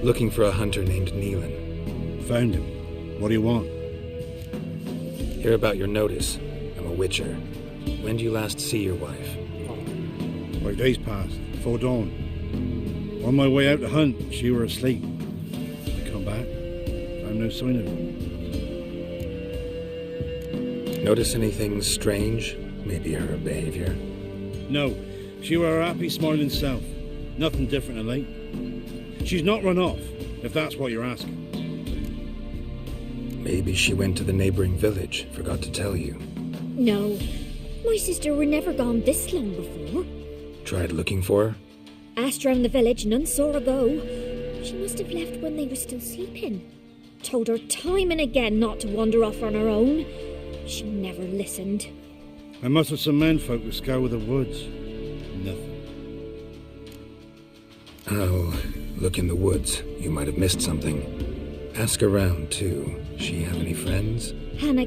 Looking for a hunter named Neelan. Found him. What do you want? Hear about your notice. I'm a witcher. When did you last see your wife? 5 days passed, before dawn. On my way out to hunt, she were asleep. I come back, found no sign of her. Notice anything strange? Maybe her behavior? No, she were her happy, smiling self. Nothing different of late. She's not run off, if that's what you're asking. Maybe she went to the neighboring village, forgot to tell you. No, my sister were never gone this long before. Tried looking for her? Asked round the village, none saw her go. She must have left when they were still sleeping. Told her time and again not to wander off on her own. She never listened. I mustered some menfolk to scour the woods. Nothing. Oh, look in the woods. You might have missed something. Ask around, too. She have any friends? Hannah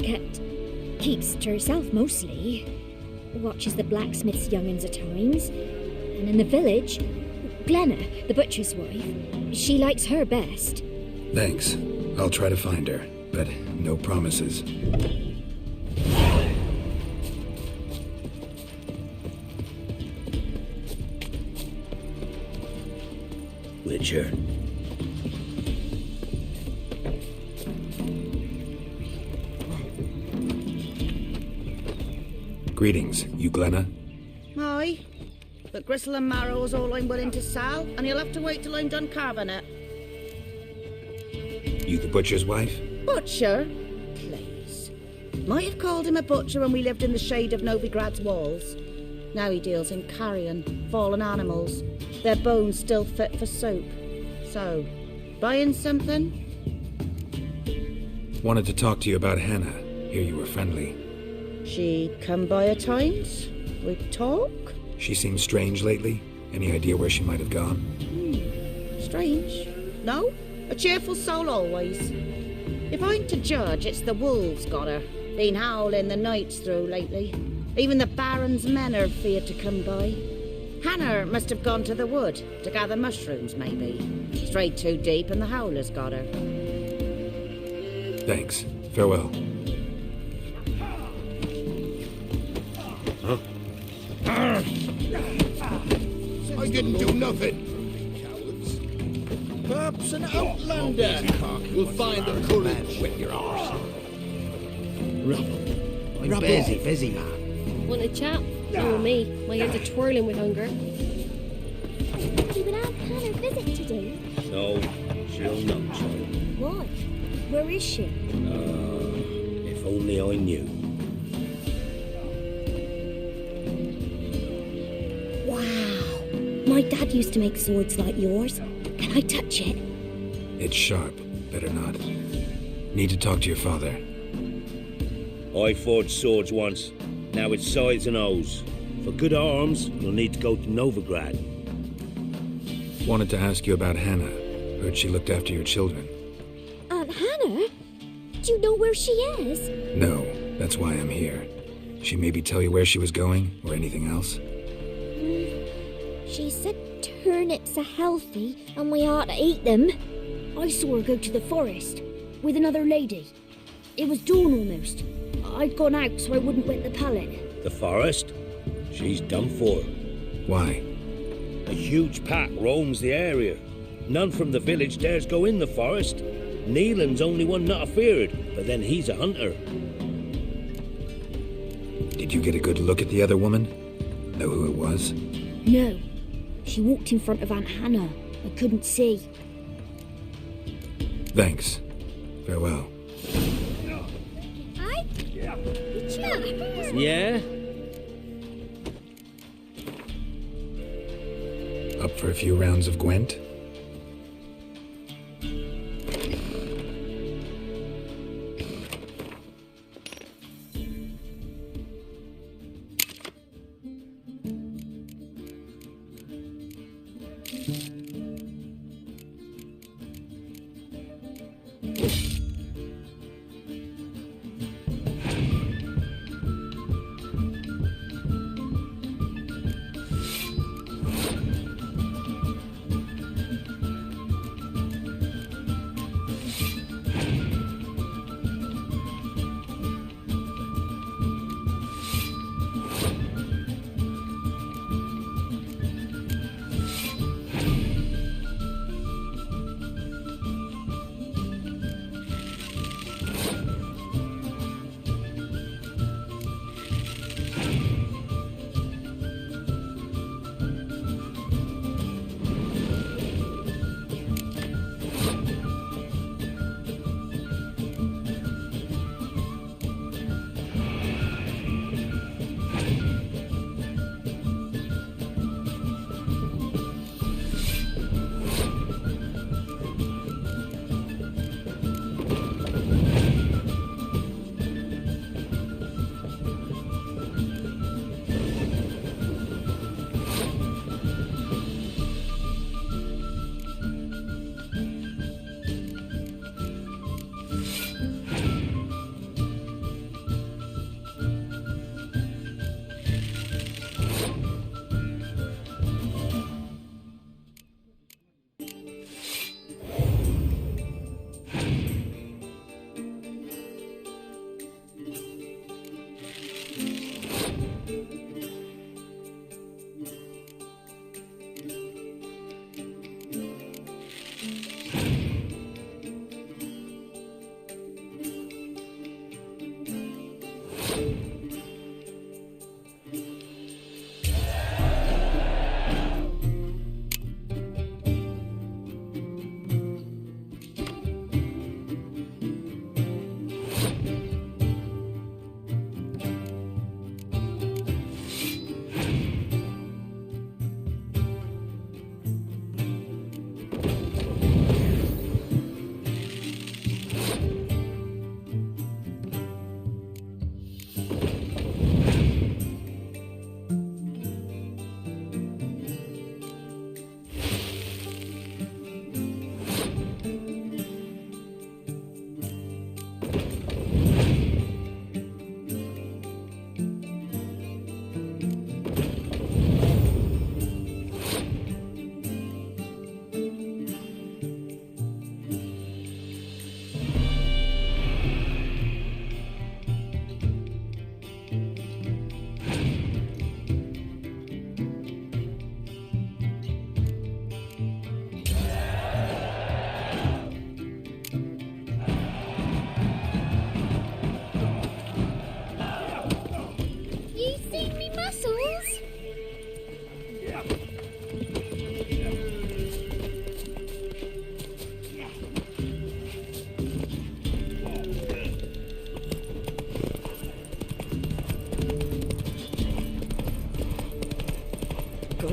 keeps to herself mostly. Watches the blacksmith's young'uns at times. And in the village, Glenna, the butcher's wife, she likes her best. Thanks. I'll try to find her, but no promises. Witcher. Greetings, you Glenna? Aye, but gristle and marrow is all I'm willing to sell, and you'll have to wait till I'm done carving it. You the butcher's wife? Butcher? Please. Might have called him a butcher when we lived in the shade of Novigrad's walls. Now he deals in carrion, fallen animals, their bones still fit for soup. So, buying something? Wanted to talk to you about Hannah. Hear you were friendly. She come by at times? We'd talk? She seems strange lately. Any idea where she might have gone? Strange. No? A cheerful soul always. If I'm to judge, it's the wolves got her. Been howling the nights through lately. Even the Baron's men are feared to come by. Hannah must have gone to the wood to gather mushrooms, maybe. Strayed too deep and the howlers got her. Thanks. Farewell. Huh? I didn't do nothing. Perhaps an outlander will find the courage with your arse. I'm busy, man. Want a chat? No, me. My heads are twirling with hunger. You would have Hannah visit to do. No, she'll not, child. Why? Where is she? If only I knew. Wow. My dad used to make swords like yours. Can I touch it? It's sharp. Better not. Need to talk to your father. I forged swords once. Now it's sides and O's. For good arms, you'll need to go to Novigrad. Wanted to ask you about Hannah. Heard she looked after your children. Aunt Hannah? Do you know where she is? No, that's why I'm here. She maybe tell you where she was going, or anything else? She said turnips are healthy and we ought to eat them. I saw her go to the forest with another lady. It was dawn almost. I'd gone out so I wouldn't wet the pallet. The forest? She's done for. Why? A huge pack roams the area. None from the village dares go in the forest. Neelan's only one not afeared, but then he's a hunter. Did you get a good look at the other woman? Know who it was? No. She walked in front of Aunt Hannah. I couldn't see. Thanks. Farewell. Hi. Yeah? Up for a few rounds of Gwent?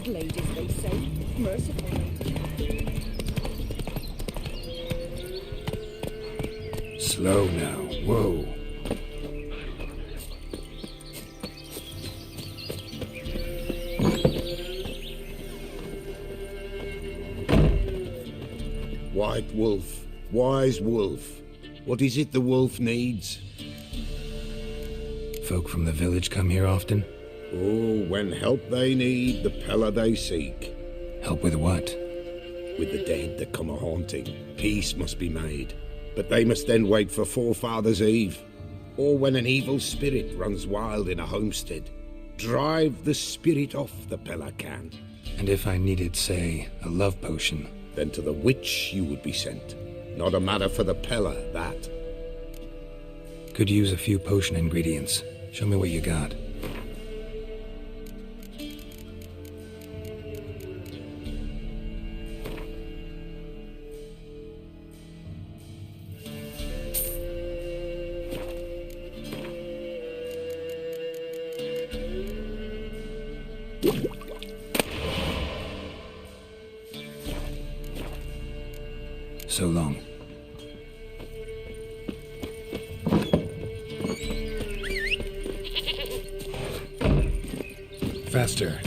Middle Ages, they say. Merciful. Slow now. Whoa. White wolf, wise wolf. What is it the wolf needs? Folk from the village come here often? Oh, when help they need, the Pella they seek. Help with what? With the dead that come a-haunting, peace must be made. But they must then wait for Forefather's Eve. Or when an evil spirit runs wild in a homestead. Drive the spirit off the Pella can. And if I needed, say, a love potion? Then to the witch you would be sent. Not a matter for the Pella, that. Could use a few potion ingredients. Show me what you got. So long. Faster.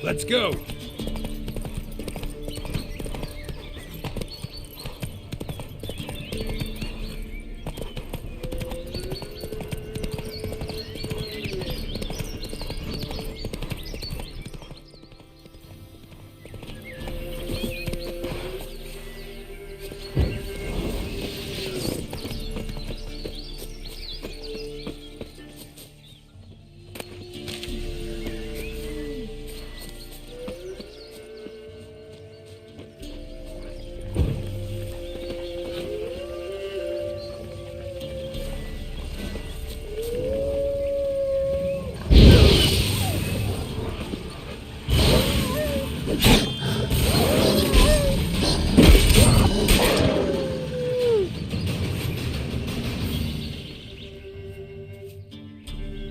Let's go!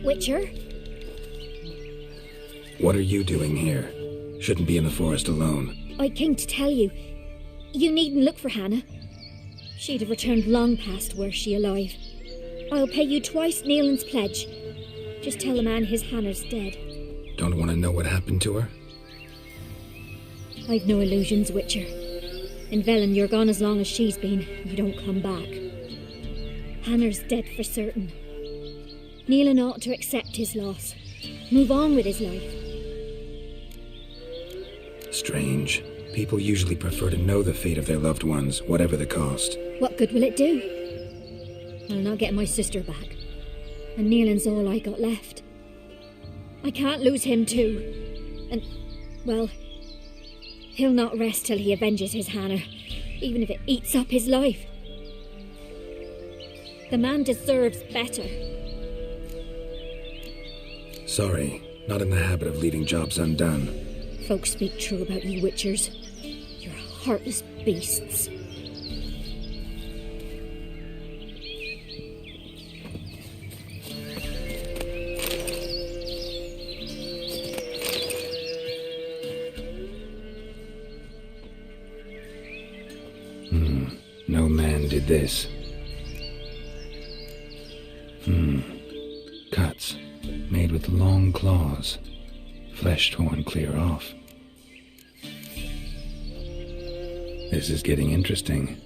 Witcher? What are you doing here? Shouldn't be in the forest alone. I came to tell you. You needn't look for Hannah. She'd have returned long past were she alive. I'll pay you twice Nealon's pledge. Just tell the man his Hannah's dead. Don't want to know what happened to her? I've no illusions, Witcher. In Velen, you're gone as long as she's been. You don't come back. Hannah's dead for certain. Nealon ought to accept his loss. Move on with his life. Strange. People usually prefer to know the fate of their loved ones, whatever the cost. What good will it do? I'll not get my sister back. And Nealon's all I got left. I can't lose him too. And, well, he'll not rest till he avenges his Hannah, even if it eats up his life. The man deserves better. Sorry, not in the habit of leaving jobs undone. Folks speak true about you Witchers. You're heartless beasts. No man did this. Cuts. Made with long claws. Flesh torn clear off. This is getting interesting.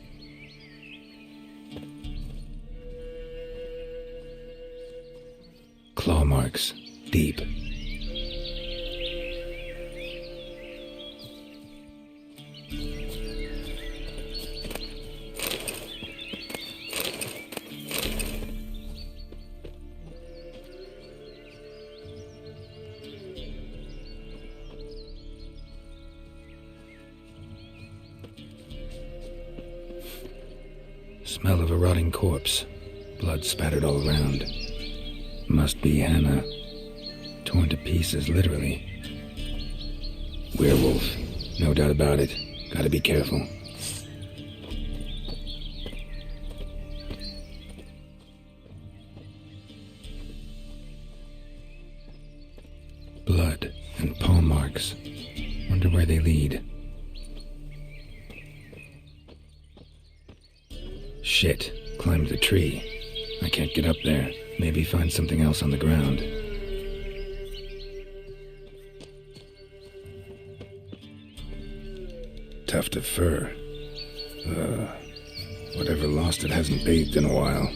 Claw marks. Deep. Smell of a rotting corpse. Blood spattered all around. Must be Hannah. Torn to pieces, literally. Werewolf. No doubt about it. Gotta be careful. Wonder where they lead. Shit, climbed the tree. I can't get up there. Maybe find something else on the ground. Tuft of fur. Whatever lost it hasn't bathed in a while.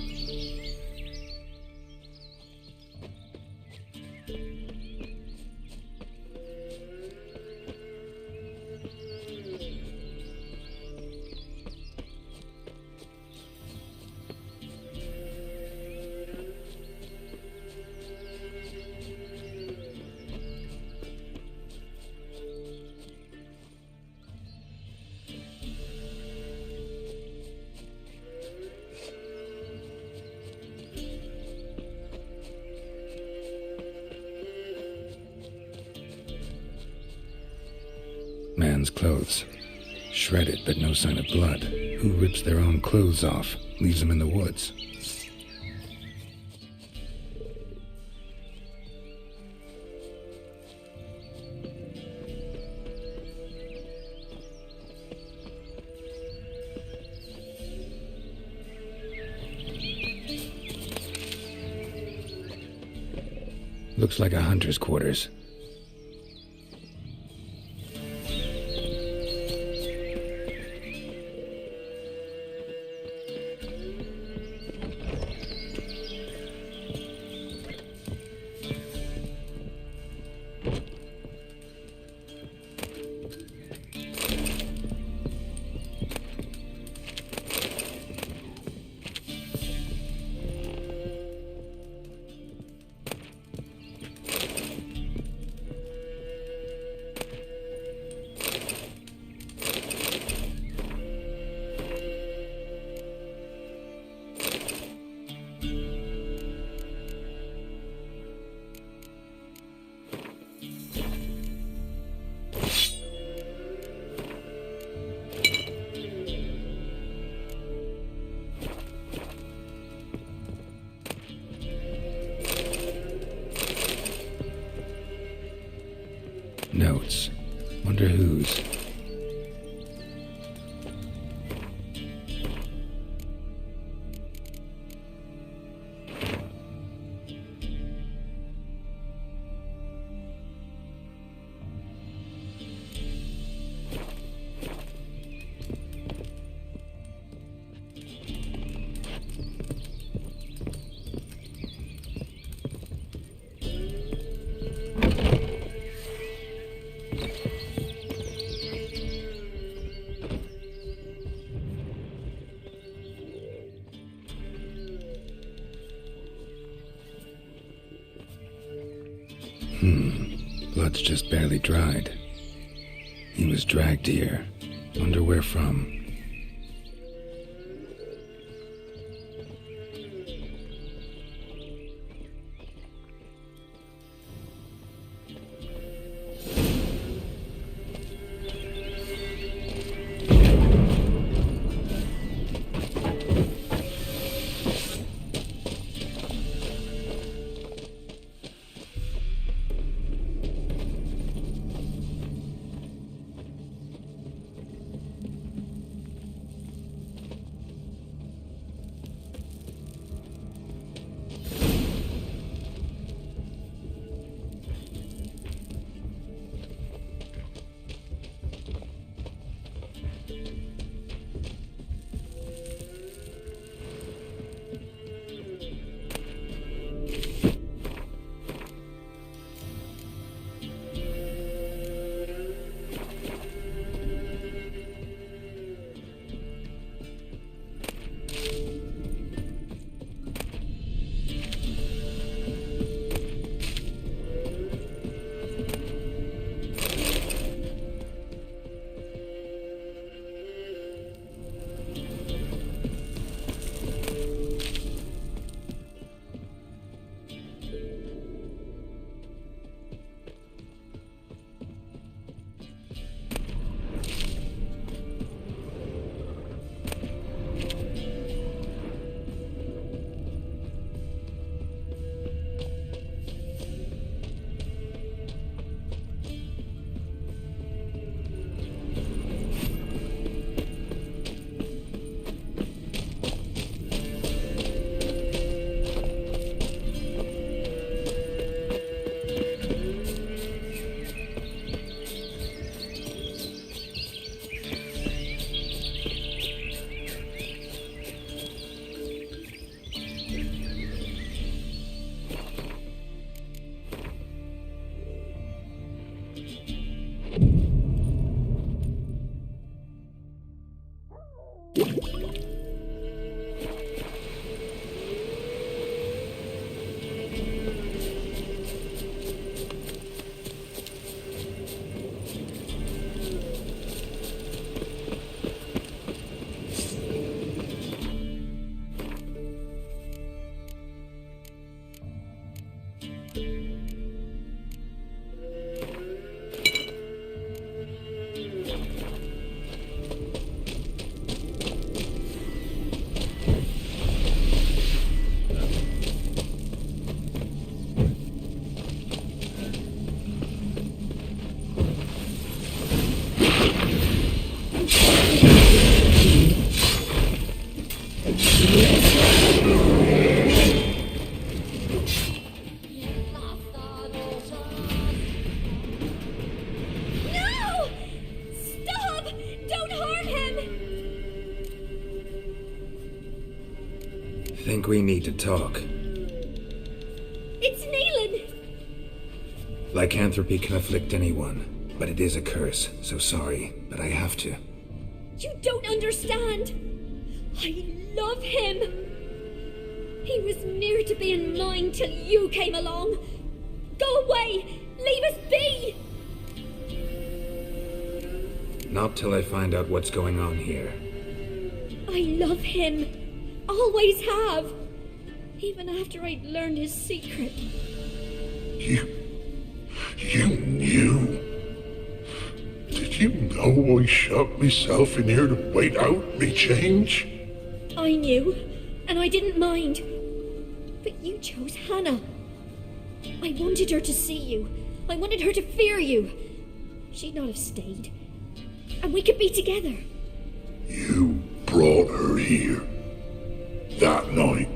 Man's clothes. Shredded, but no sign of blood. Who rips their own clothes off, leaves them in the woods? Looks like a hunter's quarters. Notes. Wonder whose. Blood's just barely dried. He was dragged here. Wonder where from. Think we need to talk. It's Neelan! Lycanthropy can afflict anyone, but it is a curse, so sorry, but I have to. You don't understand! I love him! He was near to being mine till you came along! Go away! Leave us be! Not till I find out what's going on here. I love him! Always have! Even after I'd learned his secret. You knew? Did you know I shut myself in here to wait out me change? I knew, and I didn't mind. But you chose Hannah. I wanted her to see you. I wanted her to fear you. She'd not have stayed. And we could be together. You brought her here. That night.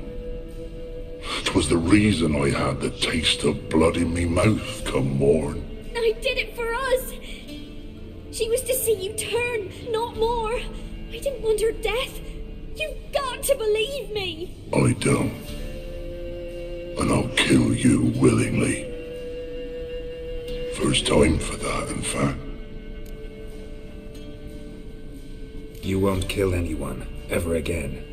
'Twas the reason I had the taste of blood in me mouth come morn. I did it for us. She was to see you turn, not more. I didn't want her death. You've got to believe me. I don't. And I'll kill you willingly. First time for that, in fact. You won't kill anyone, ever again.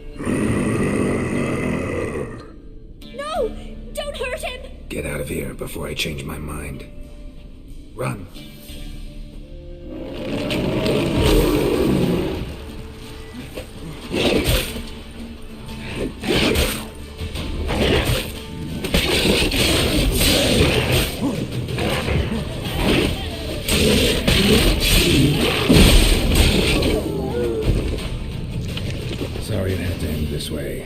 No! Don't hurt him! Get out of here before I change my mind. Run. Sorry it had to end this way.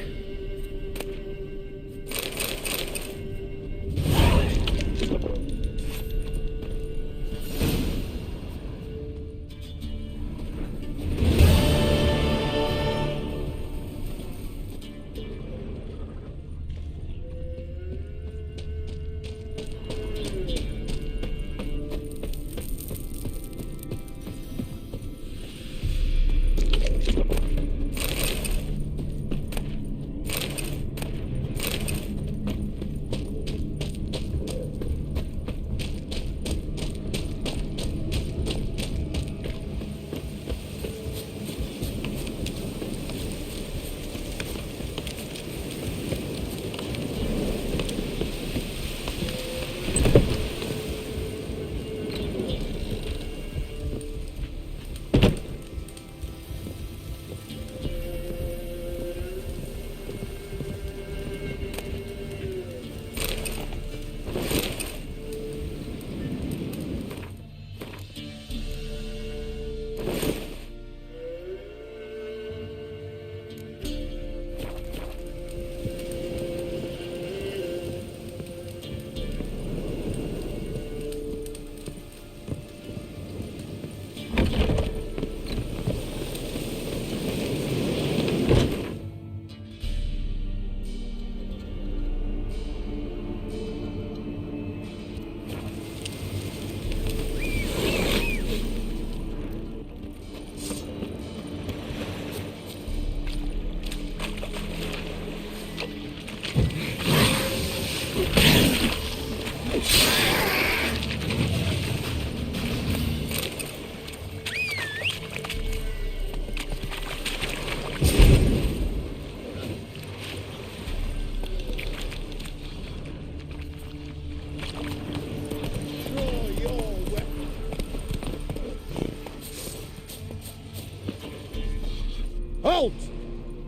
Halt!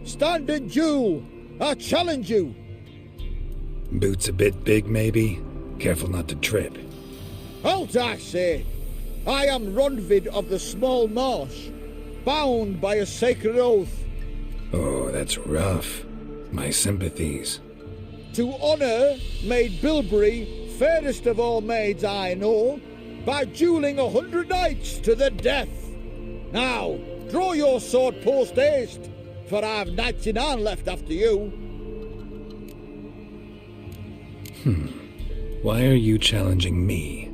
Stand in duel! I challenge you! Boots a bit big, maybe? Careful not to trip. Halt, I say! I am Ronvid of the Small Marsh, bound by a sacred oath. Oh, that's rough. My sympathies. To honour Maid Bilberry, fairest of all maids I know, by duelling 100 knights to the death. Now, draw your sword post haste, for I've 99 left after you. Why are you challenging me?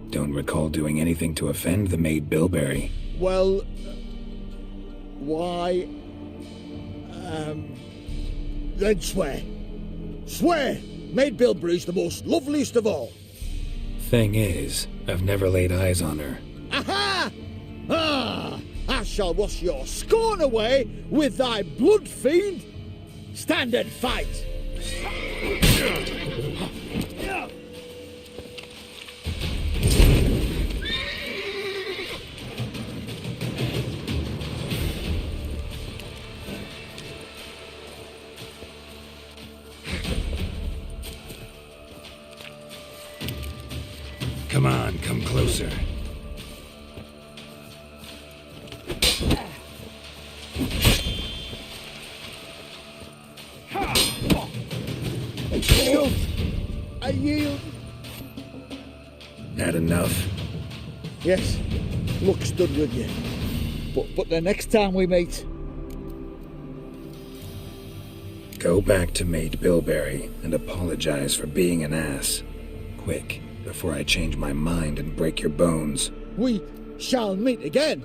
Don't recall doing anything to offend the Maid Bilberry. Well, why... then swear. Swear! Maid Bilberry's the most loveliest of all. Thing is, I've never laid eyes on her. Aha! Ah! I shall wash your scorn away with thy blood, fiend! Stand and fight! Come on, come closer. I yield. Had enough? Yes, luck stood with you. But the next time we meet... Go back to Maid Bilberry and apologize for being an ass. Quick, before I change my mind and break your bones. We shall meet again.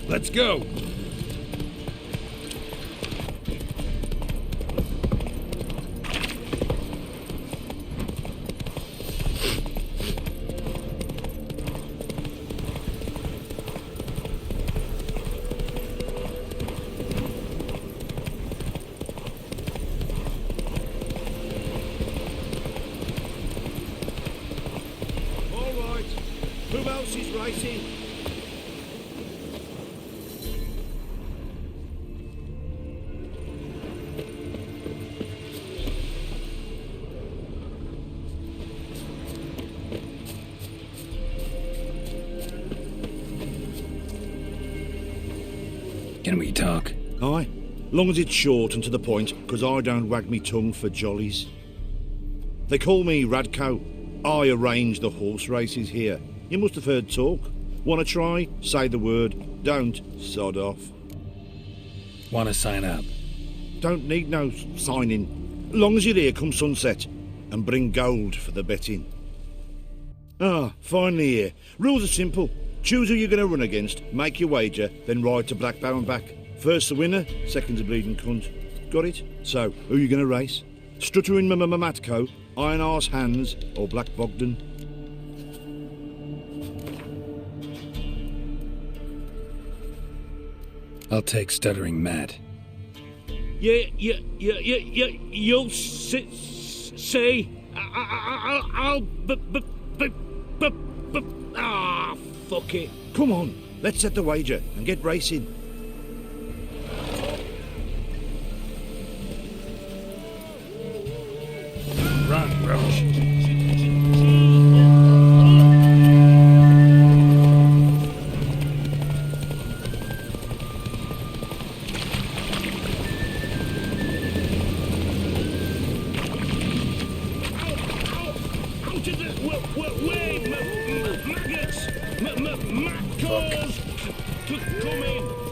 Let's go! All right. Who else is racing? Can we talk? Aye, long as it's short and to the point, 'cause I don't wag me tongue for jollies. They call me Radko. I arrange the horse races here. You must have heard talk. Want to try? Say the word. Don't, sod off. Want to sign up? Don't need no signing. Long as you're here come sunset, and bring gold for the betting. Ah, finally here. Rules are simple. Choose who you're going to run against, make your wager, then ride to Blackbow and back. First the winner, second's a bleeding cunt. Got it? So, who you going to race? Stuttering Matko, Iron Arse Hands, or Black Bogdan? I'll take Stuttering Matt. You'll see. I'll fuck it. Come on, let's set the wager and get racing. Run, Roach. Wait, maggots! Maccals! Come in!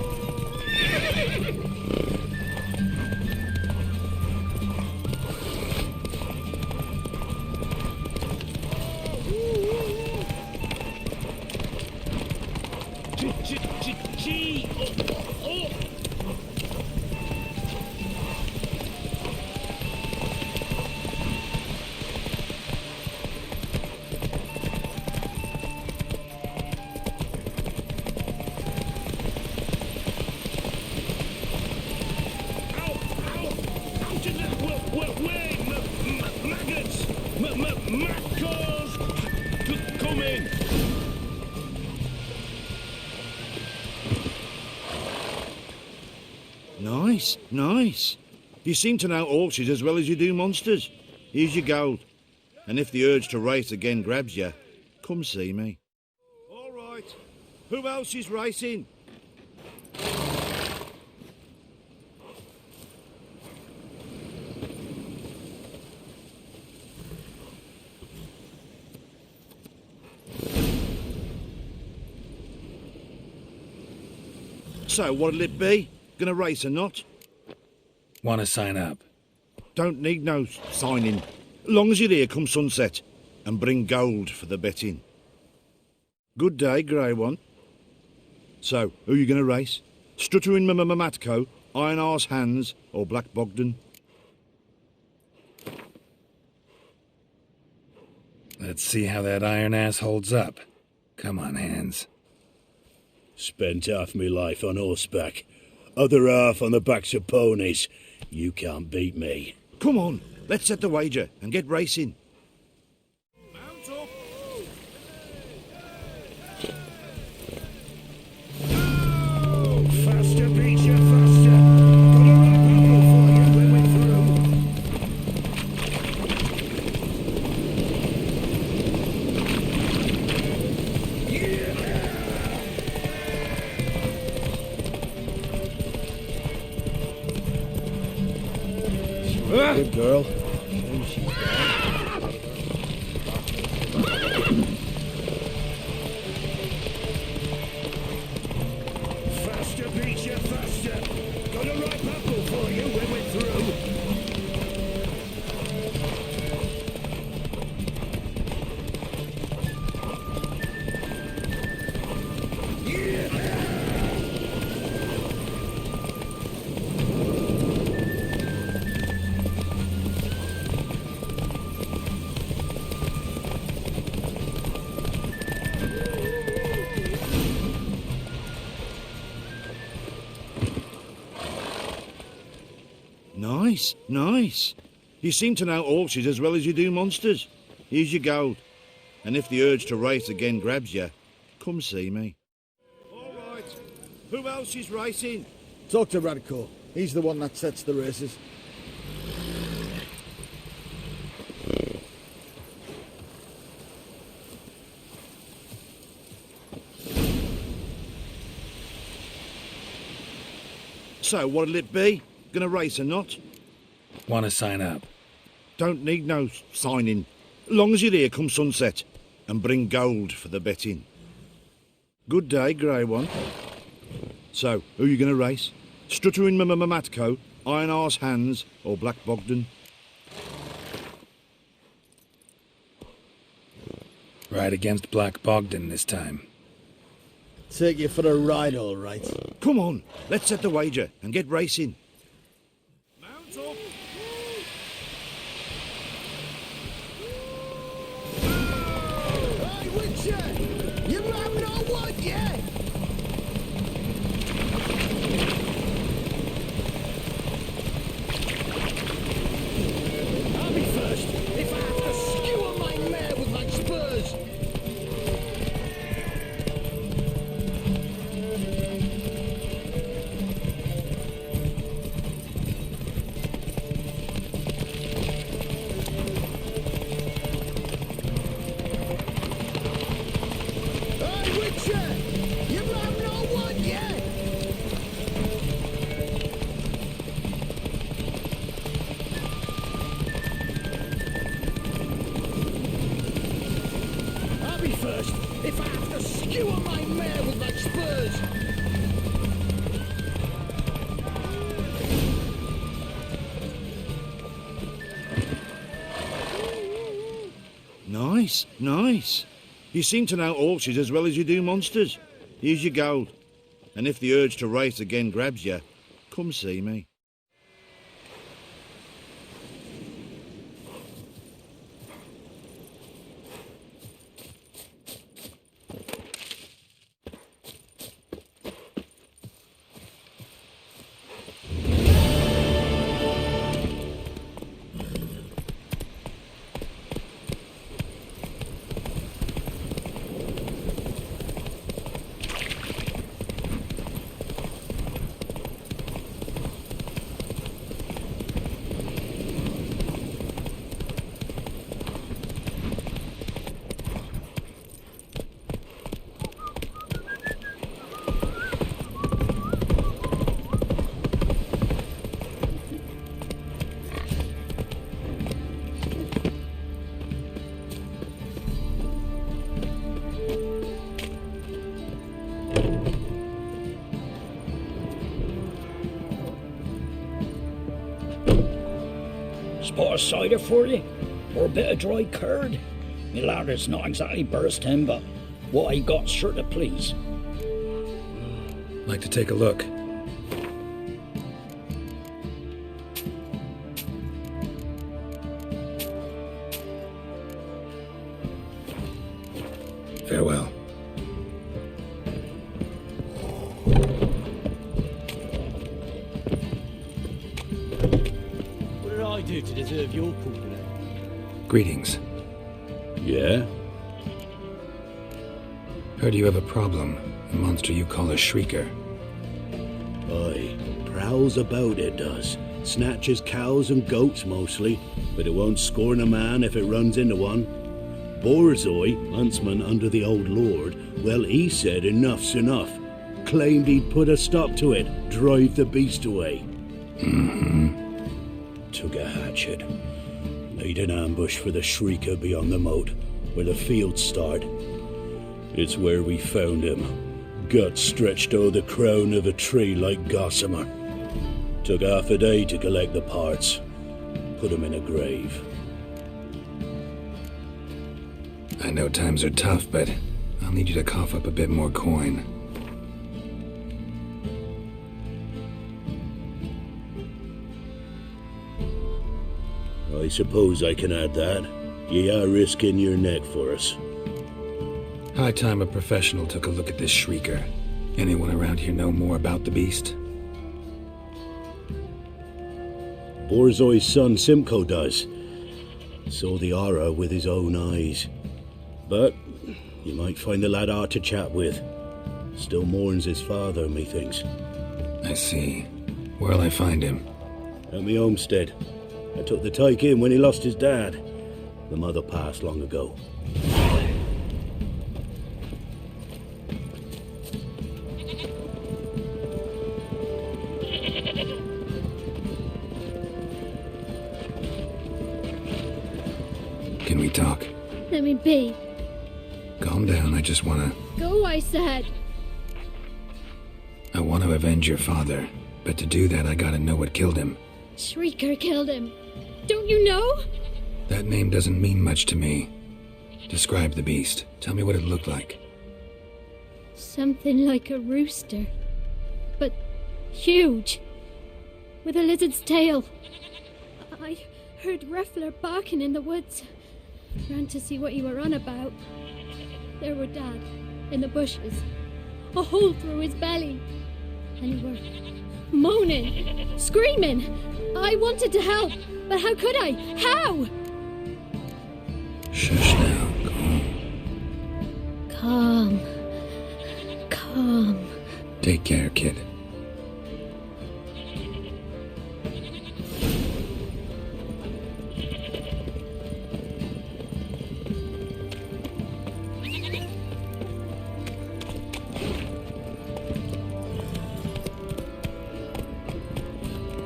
Nice. You seem to know horses as well as you do monsters. Here's your gold. And if the urge to race again grabs you, come see me. All right. Who else is racing? So, what'll it be? Gonna race or not? Want to sign up? Don't need no signing. Long as you're here come sunset. And bring gold for the betting. Good day, grey one. So, who you gonna race? Stuttering Matko, Iron Arse Hands, or Black Bogdan? Let's see how that iron ass holds up. Come on, Hands. Spent half my life on horseback. Other half on the backs of ponies. You can't beat me. Come on, let's set the wager and get racing. Mount up! Go! Faster, Peter, faster! Got a right bubble for you when we're Good girl. Faster, Peter, faster! Got a right bubble for you when we're through. Nice. You seem to know horses as well as you do monsters. Here's your gold. And if the urge to race again grabs you, come see me. All right. Who else is racing? Talk to Radko. He's the one that sets the races. So, what'll it be? Gonna race or not? Want to sign up? Don't need no signing. Long as you're here come sunset. And bring gold for the betting. Good day, grey one. So, who you gonna race? Stuttering Matko, Iron Arse Hands, or Black Bogdan? Ride against Black Bogdan this time. Take you for a ride, all right. Come on, let's set the wager and get racing. Mount up! Hey, Witcher! You having all one, yeah? I'll be first if I have to skewer my mare with my spurs. Hey, Witcher! if I have to skewer my mare with my spurs. Nice, nice. You seem to know horses as well as you do monsters. Here's your gold. And if the urge to race again grabs you, come see me. Spot of cider for you? Or a bit of dry curd? Me lad, it's not exactly bursting, but what I got's sure to please. Like to take a look. Farewell. What did I do to deserve your company? Greetings. Yeah? Heard you have a problem. A monster you call a Shrieker. Aye, prowls about it does. Snatches cows and goats mostly, but it won't scorn a man if it runs into one. Borzoi, huntsman under the old lord, well, he said enough's enough. Claimed he'd put a stop to it, drive the beast away. Took a hatchet. Laid an ambush for the Shrieker beyond the moat, where the fields start. It's where we found him. Guts stretched o'er the crown of a tree like gossamer. Took half a day to collect the parts. Put him in a grave. I know times are tough, but I'll need you to cough up a bit more coin. I suppose I can add that. Ye are risking your neck for us. High time a professional took a look at this Shrieker. Anyone around here know more about the beast? Borzoi's son Simcoe does. Saw the aura with his own eyes. But you might find the lad hard to chat with. Still mourns his father, methinks. I see. Where'll I find him? At me homestead. I took the tyke in when he lost his dad. The mother passed long ago. Can we talk? Let me be. Calm down, I just wanna... Go, I said. I want to avenge your father, but to do that I gotta know what killed him. Shrieker killed him. Don't you know? That name doesn't mean much to me. Describe the beast. Tell me what it looked like. Something like a rooster. But huge. With a lizard's tail. I heard Ruffler barking in the woods. Ran to see what you were on about. There were Dad, in the bushes. A hole through his belly. And he were moaning, screaming. I wanted to help, but how could I? How? Shush now, Calm. Calm. Take care, kid.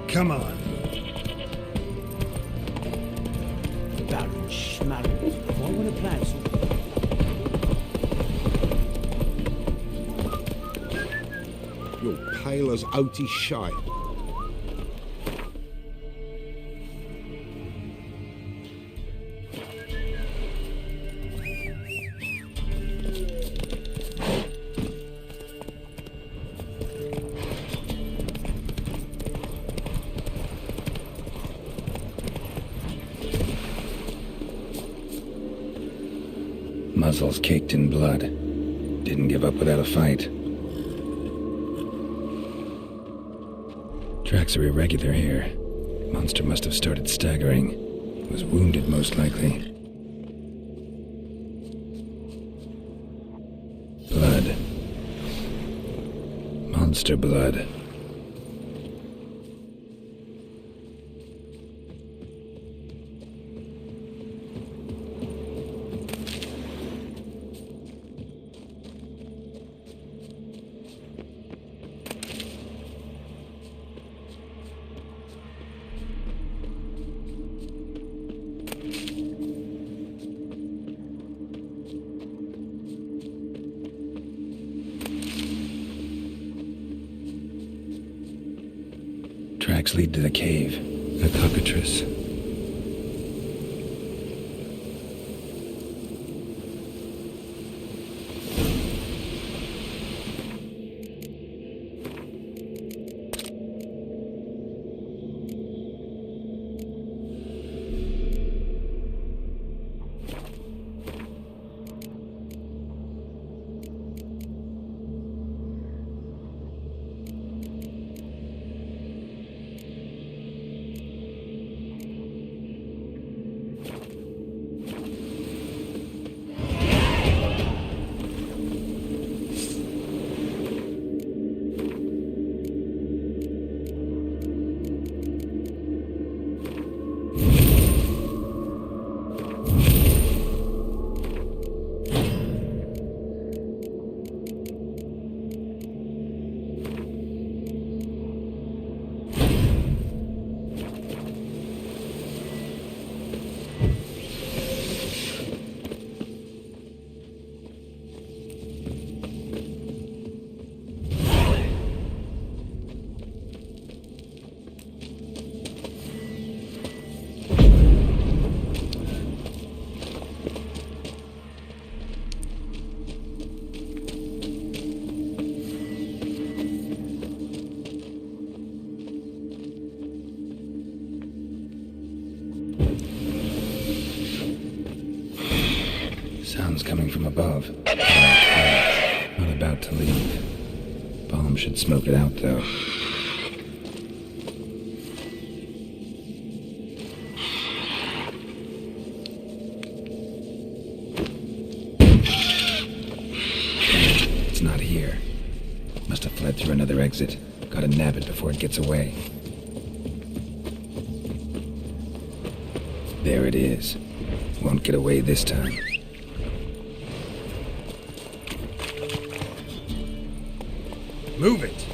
Come on. Baron Schmarren. I want to plan something. tailor's outy shite. Muzzles caked in blood. Didn't give up without a fight. Tracks are irregular here. Monster must have started staggering. Was wounded, most likely. Blood. Monster blood. Tracks lead to the cave. A cockatrice. Sounds coming from above. Not about to leave. Bomb should smoke it out, though. It's not here. Must have fled through another exit. Gotta nab it before it gets away. There it is. Won't get away this time. Move it!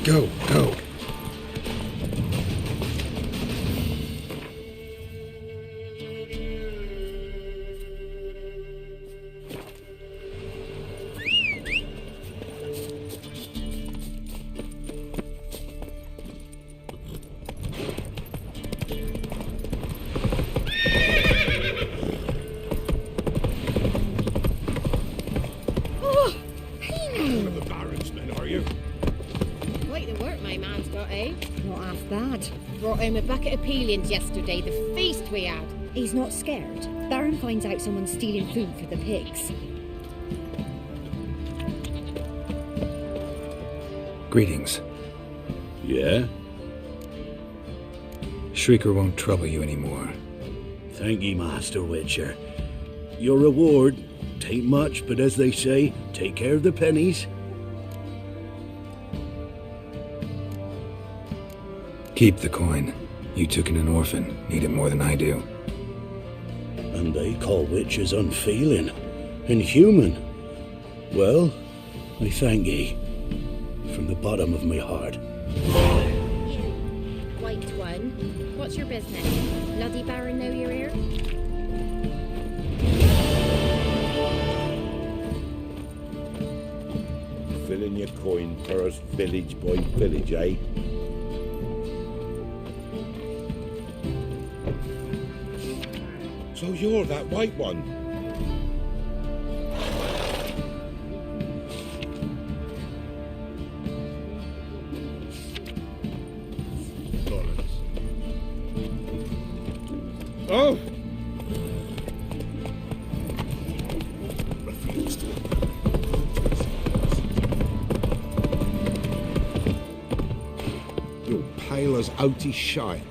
Go, go. Home a bucket of peelings yesterday, the feast we had. He's not scared. Baron finds out someone's stealing food for the pigs. Greetings. Yeah? Shrieker won't trouble you anymore. Thank ye, Master Witcher. Your reward, tain't much, but as they say, take care of the pennies. Keep the coin. You took in an orphan. Need it more than I do. And they call witches unfeeling, inhuman. Well, I thank ye, from the bottom of my heart. White one, what's your business? Bloody Baron know you're here? Filling your coin purse village by village, eh? So you're that white one? Oh! Refused. You're pale as outy shite.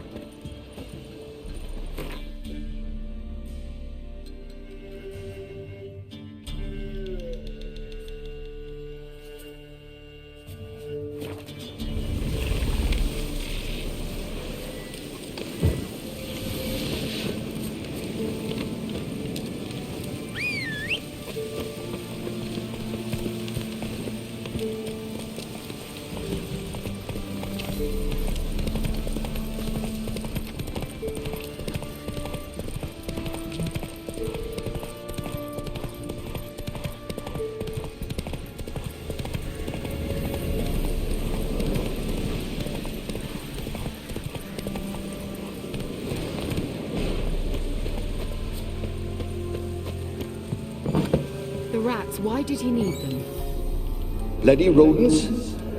Why did he need them? Bloody rodents.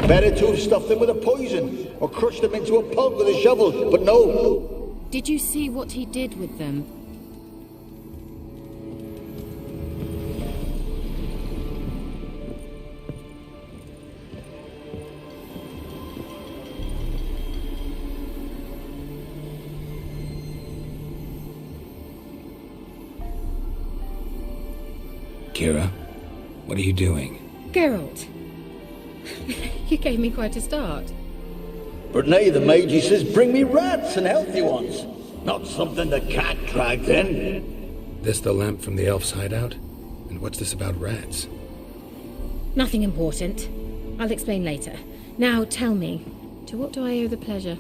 Better to have stuffed them with a poison, or crushed them into a pulp with a shovel, but no. Did you see what he did with them? Keira, what are you doing? Geralt, you gave me quite a start. But nay, the mage says, bring me rats and healthy ones. Not something the cat dragged in. This the lamp from the elf's hideout? And what's this about rats? Nothing important. I'll explain later. Now tell me, to what do I owe the pleasure?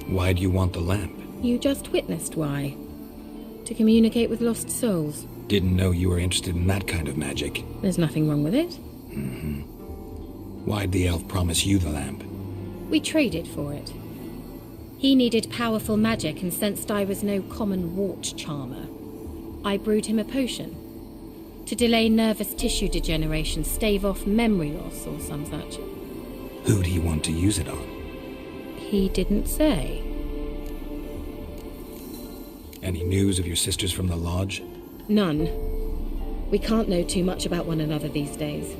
Why do you want the lamp? You just witnessed why. To communicate with lost souls. Didn't know you were interested in that kind of magic. There's nothing wrong with it. Mm-hmm. Why'd the elf promise you the lamp? We traded for it. He needed powerful magic and sensed I was no common wart charmer. I brewed him a potion. To delay nervous tissue degeneration, stave off memory loss or some such. Who'd he want to use it on? He didn't say. Any news of your sisters from the lodge? None. We can't know too much about one another these days.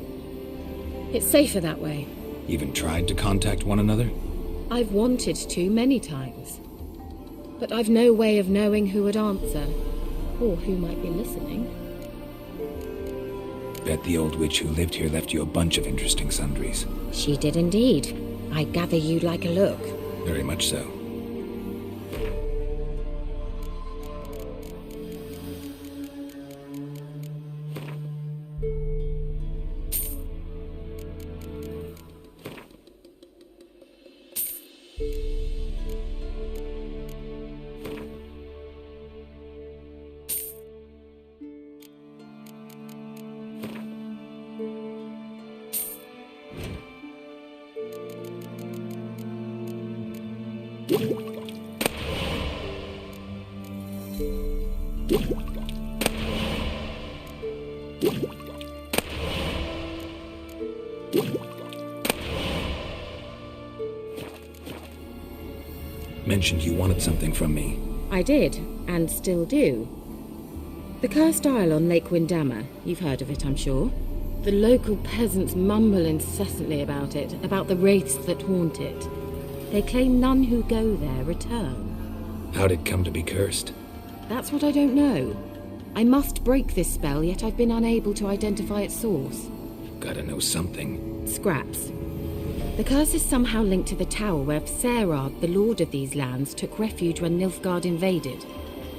It's safer that way. Even tried to contact one another? I've wanted to many times. But I've no way of knowing who would answer, or who might be listening. Bet the old witch who lived here left you a bunch of interesting sundries. She did indeed. I gather you'd like a look. Very much so. Mentioned you wanted something from me. I did, and still do. The Cursed Isle on Lake Windammer. You've heard of it, I'm sure. The local peasants mumble incessantly about it, about the wraiths that haunt it. They claim none who go there return. How'd it come to be cursed? That's what I don't know. I must break this spell, yet I've been unable to identify its source. Gotta know something. Scraps. The curse is somehow linked to the tower where Serad, the lord of these lands, took refuge when Nilfgaard invaded.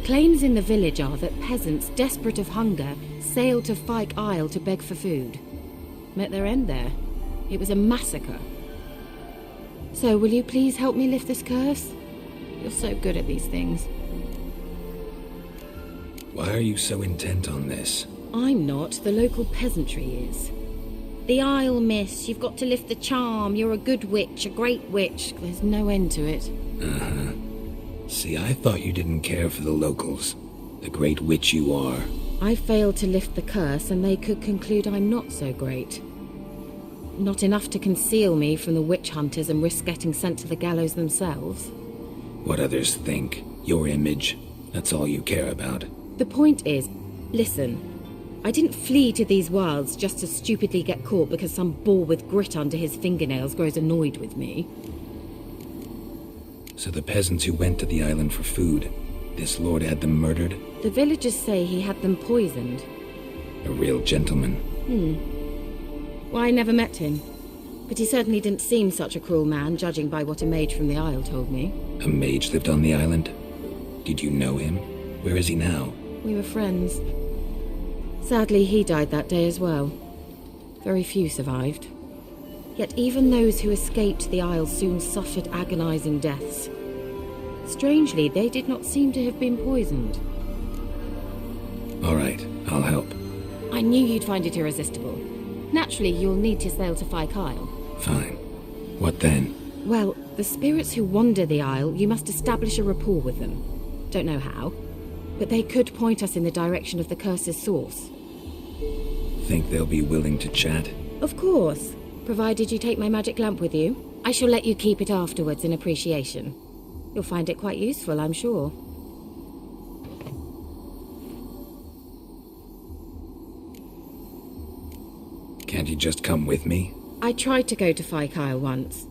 Claims in the village are that peasants, desperate of hunger, sailed to Fyke Isle to beg for food. Met their end there. It was a massacre. So, will you please help me lift this curse? You're so good at these things. Why are you so intent on this? I'm not. The local peasantry is. The Isle, miss. You've got to lift the charm. You're a good witch, a great witch. There's no end to it. Uh-huh. See, I thought you didn't care for the locals. The great witch you are. I failed to lift the curse, and they could conclude I'm not so great. Not enough to conceal me from the witch hunters and risk getting sent to the gallows themselves. What others think. Your image. That's all you care about. The point is, listen. I didn't flee to these wilds just to stupidly get caught because some boar with grit under his fingernails grows annoyed with me. So the peasants who went to the island for food, this lord had them murdered? The villagers say he had them poisoned. A real gentleman. Well, I never met him. But he certainly didn't seem such a cruel man, judging by what a mage from the Isle told me. A mage lived on the island? Did you know him? Where is he now? We were friends. Sadly, he died that day as well. Very few survived. Yet even those who escaped the Isle soon suffered agonizing deaths. Strangely, they did not seem to have been poisoned. All right, I'll help. I knew you'd find it irresistible. Naturally, you'll need to sail to Fyke Isle. Fine. What then? Well, the spirits who wander the Isle, you must establish a rapport with them. Don't know how, but they could point us in the direction of the curse's source. Think they'll be willing to chat? Of course, provided you take my magic lamp with you. I shall let you keep it afterwards in appreciation. You'll find it quite useful, I'm sure. Can't you just come with me? I tried to go to Fyke Isle once.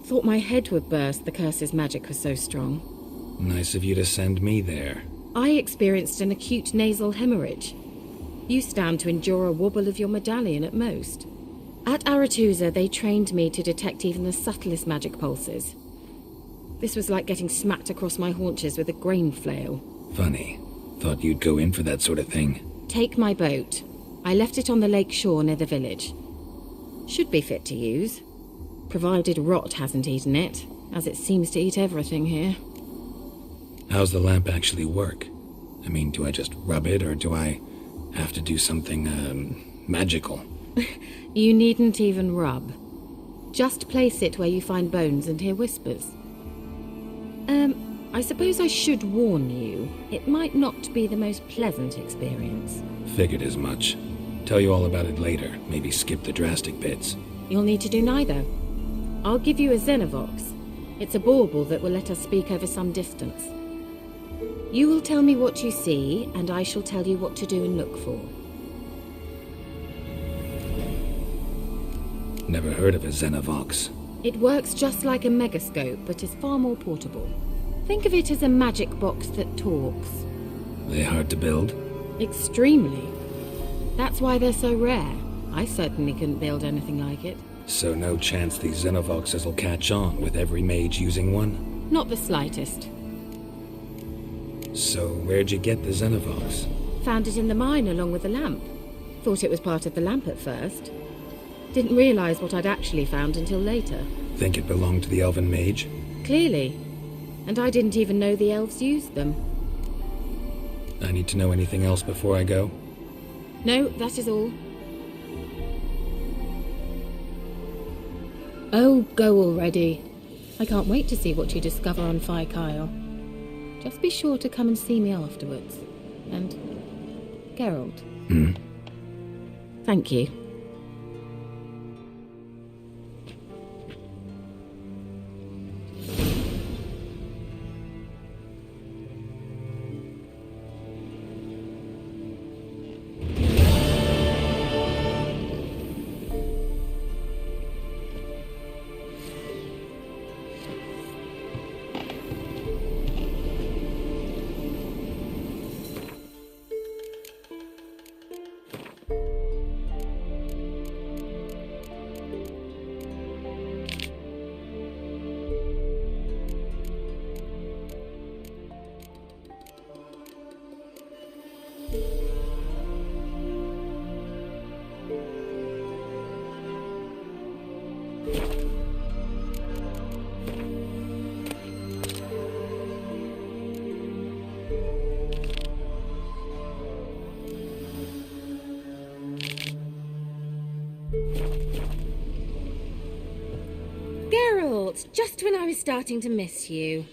Thought my head would burst, the curse's magic was so strong. Nice of you to send me there. I experienced an acute nasal hemorrhage. You stand to endure a wobble of your medallion at most. At Aretusa, they trained me to detect even the subtlest magic pulses. This was like getting smacked across my haunches with a grain flail. Funny. Thought you'd go in for that sort of thing. Take my boat. I left it on the lake shore near the village. Should be fit to use. Provided rot hasn't eaten it, as it seems to eat everything here. How's the lamp actually work? I mean, do I just rub it, or do I have to do something, magical? You needn't even rub. Just place it where you find bones and hear whispers. I suppose I should warn you. It might not be the most pleasant experience. Figured as much. Tell you all about it later. Maybe skip the drastic bits. You'll need to do neither. I'll give you a Xenovox. It's a bauble that will let us speak over some distance. You will tell me what you see, and I shall tell you what to do and look for. Never heard of a Xenovox. It works just like a megascope, but is far more portable. Think of it as a magic box that talks. They hard to build? Extremely. That's why they're so rare. I certainly couldn't build anything like it. So no chance these Xenovoxes will catch on with every mage using one? Not the slightest. So where'd you get the Xenovox? Found it in the mine along with the lamp. Thought it was part of the lamp at first. Didn't realize what I'd actually found until later. Think it belonged to the elven mage? Clearly. And I didn't even know the elves used them. I need to know anything else before I go? No, that is all. Oh, go already. I can't wait to see what you discover on Fyke Isle. Just be sure to come and see me afterwards. And Geralt. Thank you. Geralt, just when I was starting to miss you.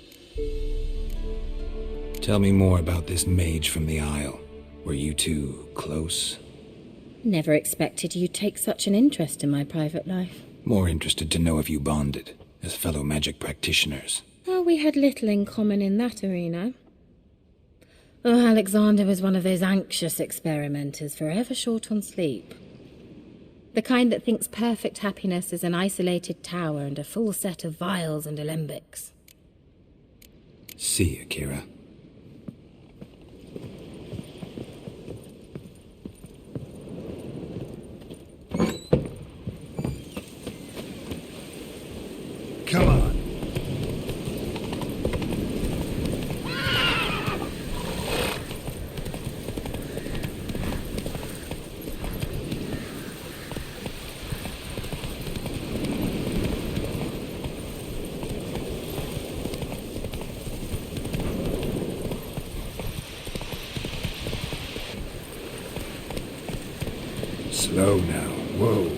Tell me more about this mage from the Isle. Were you two close? Never expected you'd take such an interest in my private life. More interested to know if you bonded, as fellow magic practitioners. Oh, we had little in common in that arena. Oh, Alexander was one of those anxious experimenters, forever short on sleep. The kind that thinks perfect happiness is an isolated tower and a full set of vials and alembics. See you, Keira. Come on. Slow now. Whoa.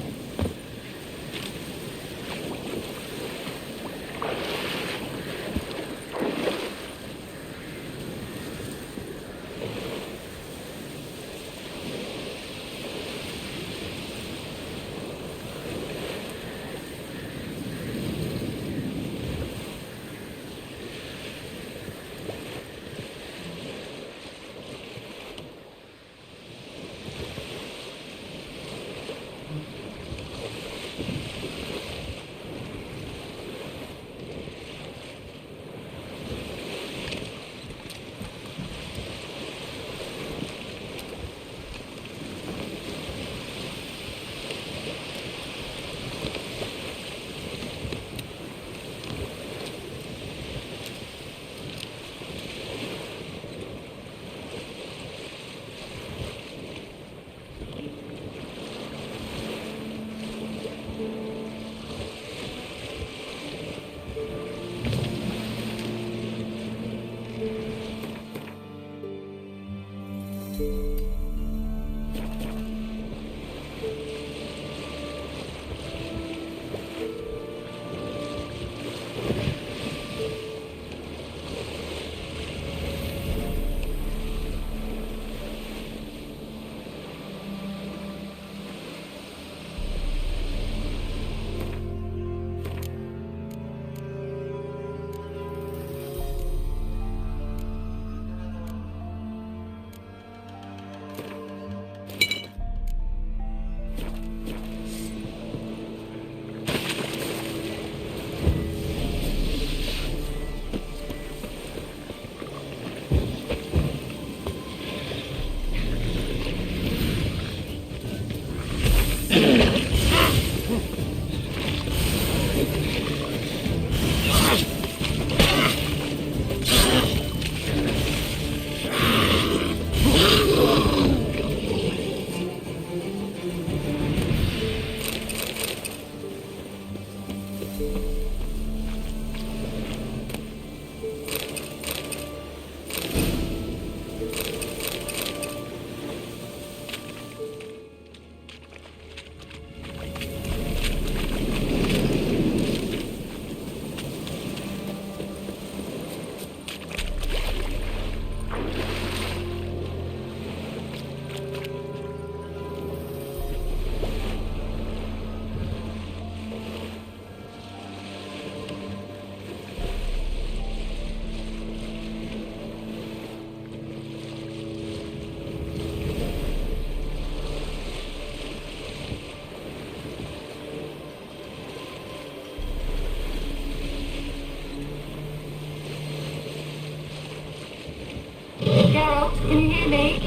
Geralt, can you hear me?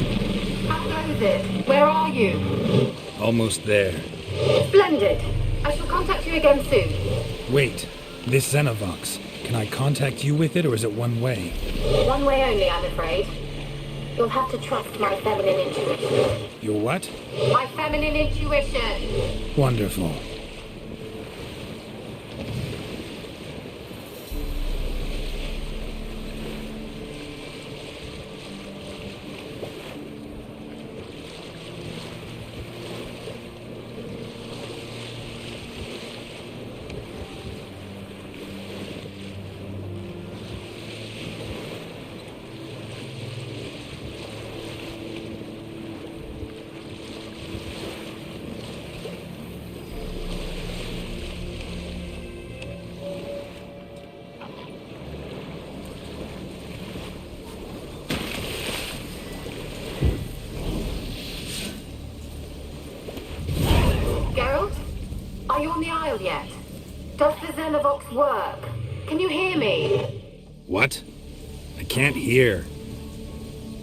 How close is it? Where are you? Almost there. Splendid. I shall contact you again soon. Wait, this Xenovox. Can I contact you with it, or is it one way? One way only, I'm afraid. You'll have to trust my feminine intuition. Your what? My feminine intuition. Wonderful. you on the Isle yet? Does the Xenovox work? Can you hear me? What? I can't hear.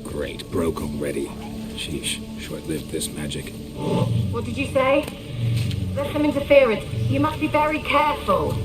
Great, broke already. Sheesh, short-lived this magic. What did you say? There's some interference. You must be very careful.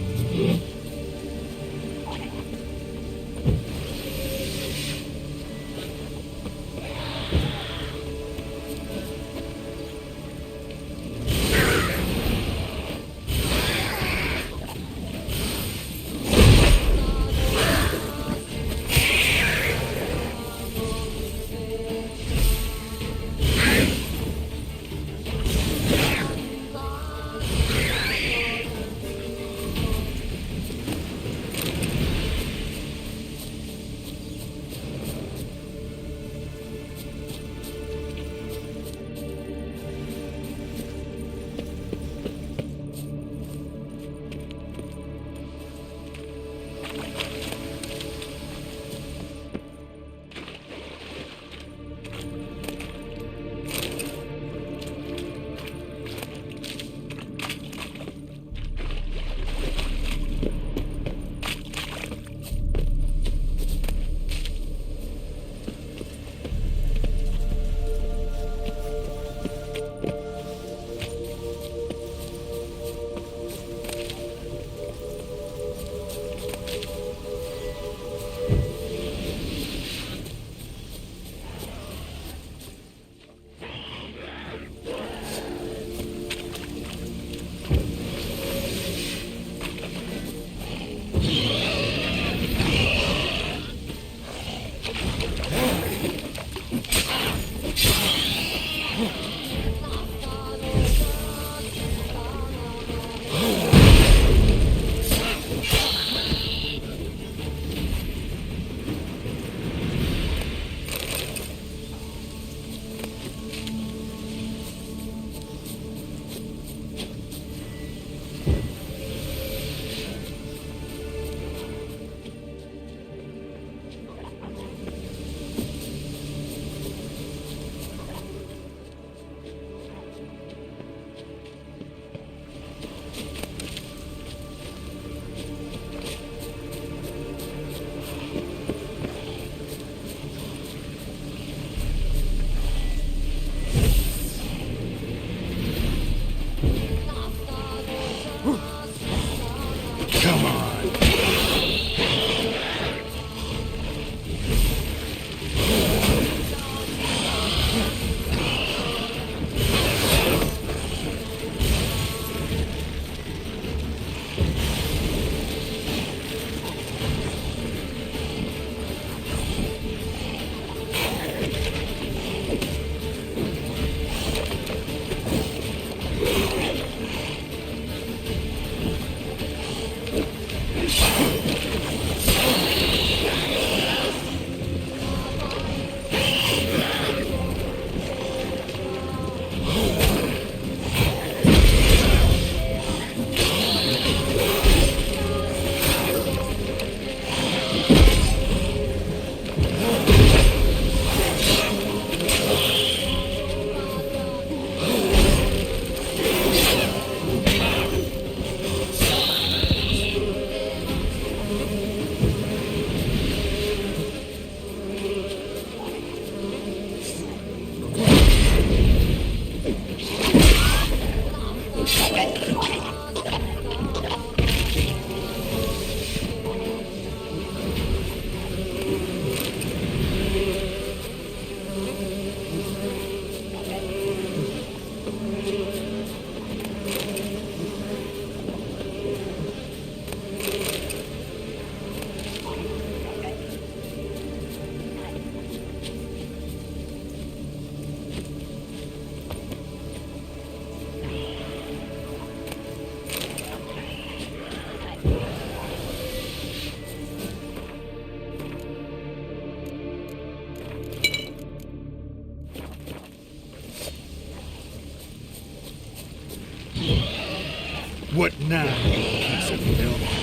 What now, piece of filth?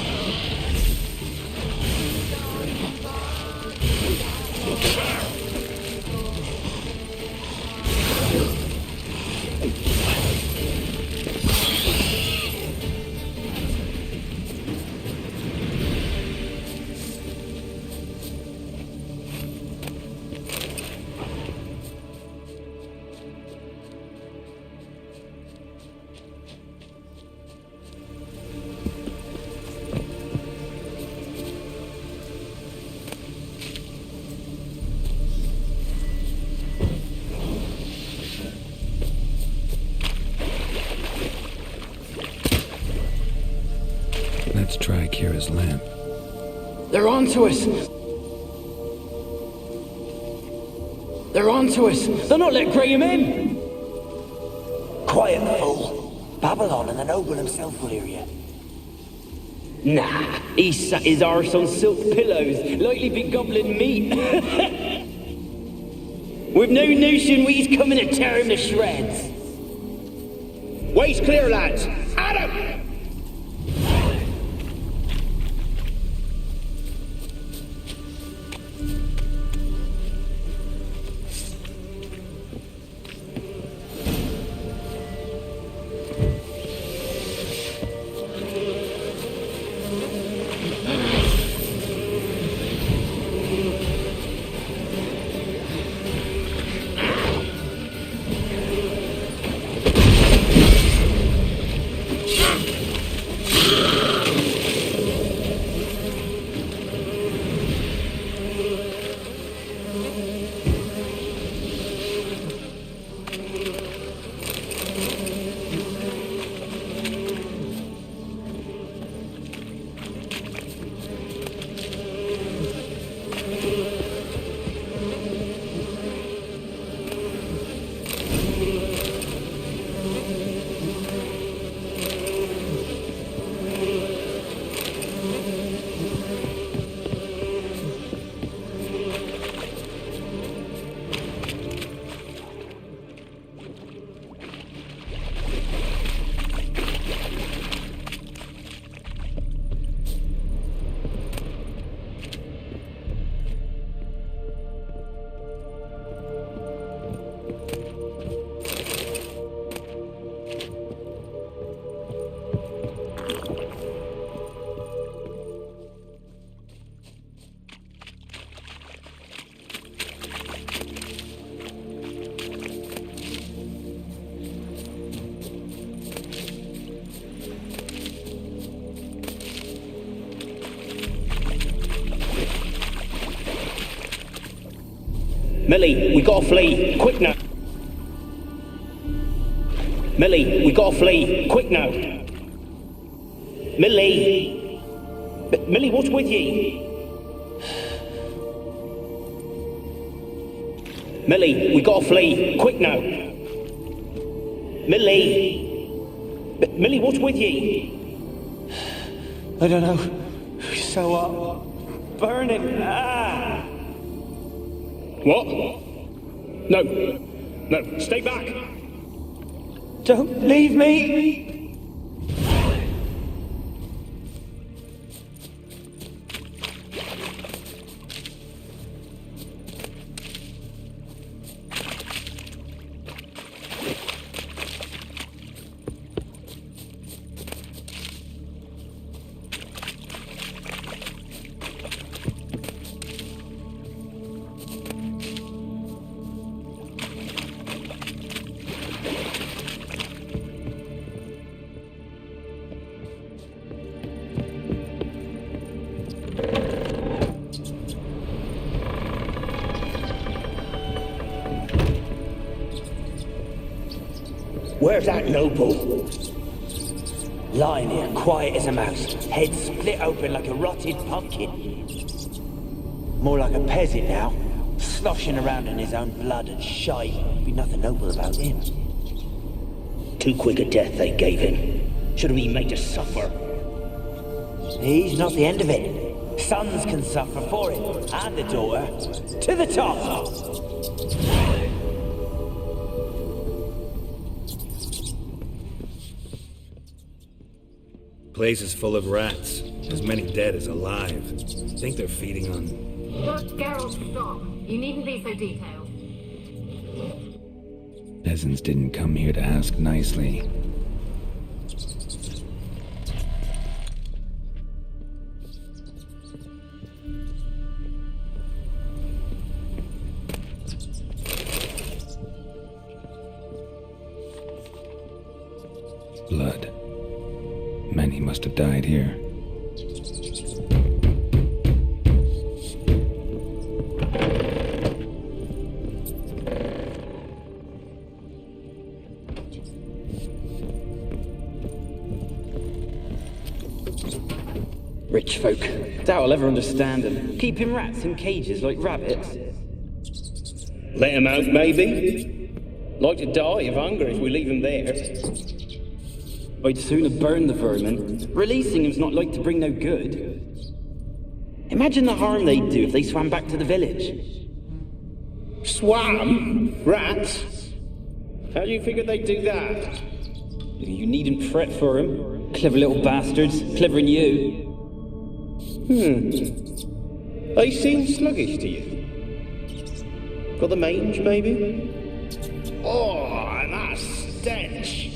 Let's try Kira's lamp. They're onto us! They're onto us! They'll not let Graham in! Quiet, fool. Babylon and the noble himself will hear you. Nah, he sat his arse on silk pillows, likely be gobbling meat. With no notion we's coming to tear him to shreds. Way's clear, lads! At him! Millie, we gotta flee, quick now. Millie, we gotta flee, quick now. Millie! Millie, what's with ye? Millie, we gotta flee, quick now. Millie! Millie, what's with ye? I don't know. So what? Burning. Ah! What? No. No, stay back. Don't leave me! Where's that noble? Lying here, quiet as a mouse, head split open like a rotted pumpkin. More like a peasant now, sloshing around in his own blood and shite. Be nothing noble about him. Too quick a death they gave him. Should have been made to suffer. He's not the end of it. Sons can suffer for it, and the daughter. To the top! Place is full of rats. As many dead as alive. Think they're feeding on... Geralt, stop. You needn't be so detailed. Peasants didn't come here to ask nicely. Blood. Many must have died here. Rich folk. Doubt I'll ever understand them. Keeping rats in cages like rabbits. Let 'em out, maybe? Like to die of hunger if we leave 'em there. I'd sooner burn the vermin. Releasing 'em's not like to bring no good. Imagine the harm they'd do if they swam back to the village. Swam? Rats? How do you figure they'd do that? You needn't fret for 'em. Clever little bastards. Clever'n you. They seem sluggish to you. Got the mange, maybe? Oh, and that stench!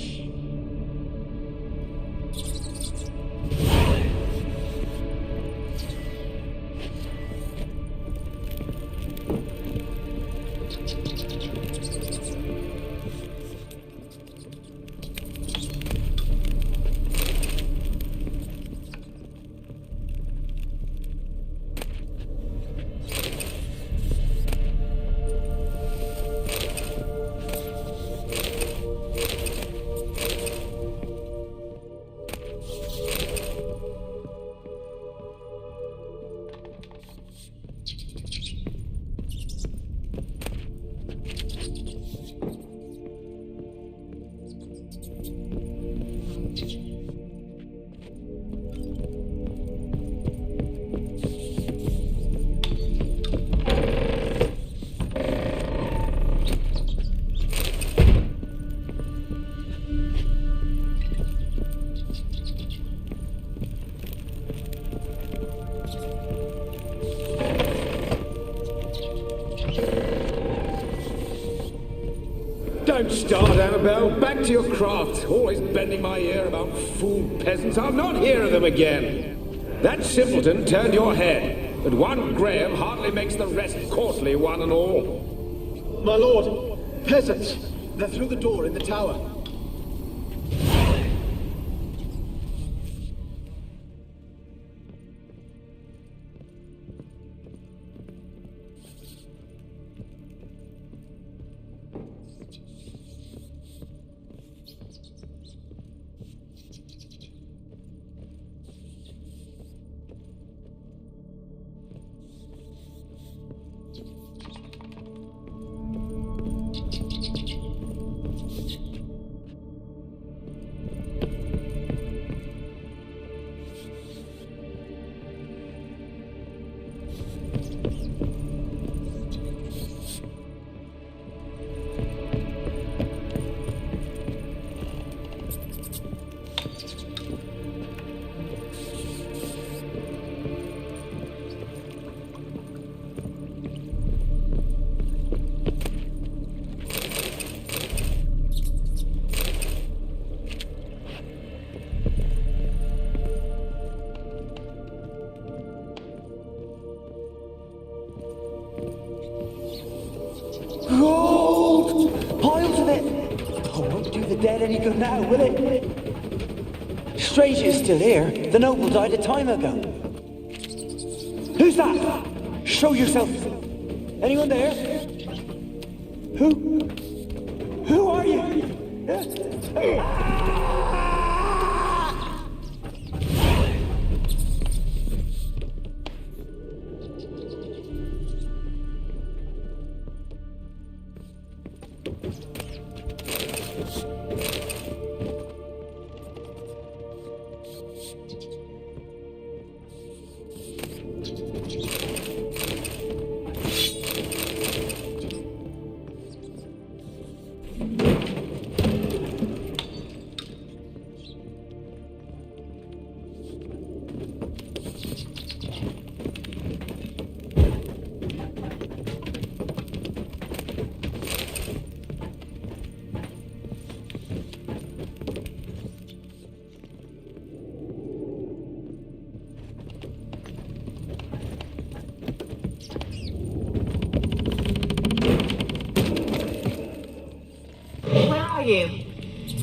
Don't start, Annabelle. Back to your craft. Always bending my ear about fool peasants. I'll not hear of them again. That simpleton turned your head, but one Graham hardly makes the rest courtly, one and all. My lord, peasants. They're through the door in the tower. Gold! Piles of it! Oh, won't do the dead any good now, will it? Strange it's still here. The noble died a time ago. Who's that? Show yourself. Anyone there? Who are you?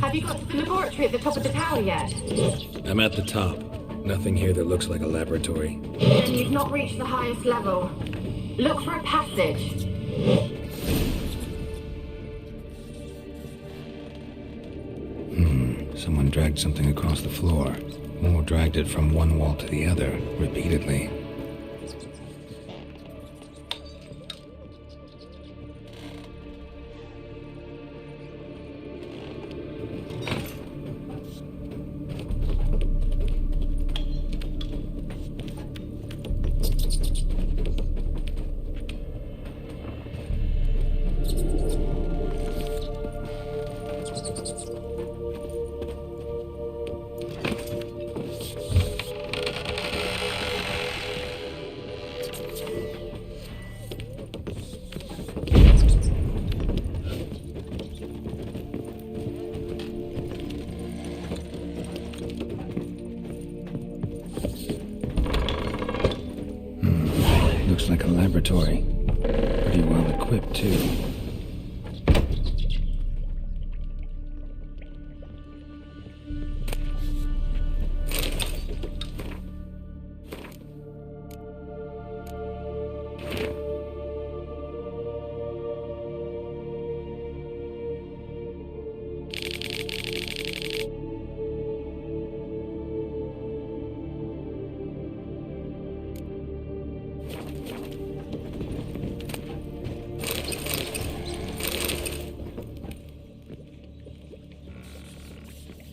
Have you got to the laboratory at the top of the tower yet? I'm at the top. Nothing here that looks like a laboratory. Then you've not reached the highest level. Look for a passage. Someone dragged something across the floor. More dragged it from one wall to the other, repeatedly. Looks like a laboratory. Pretty well equipped, too.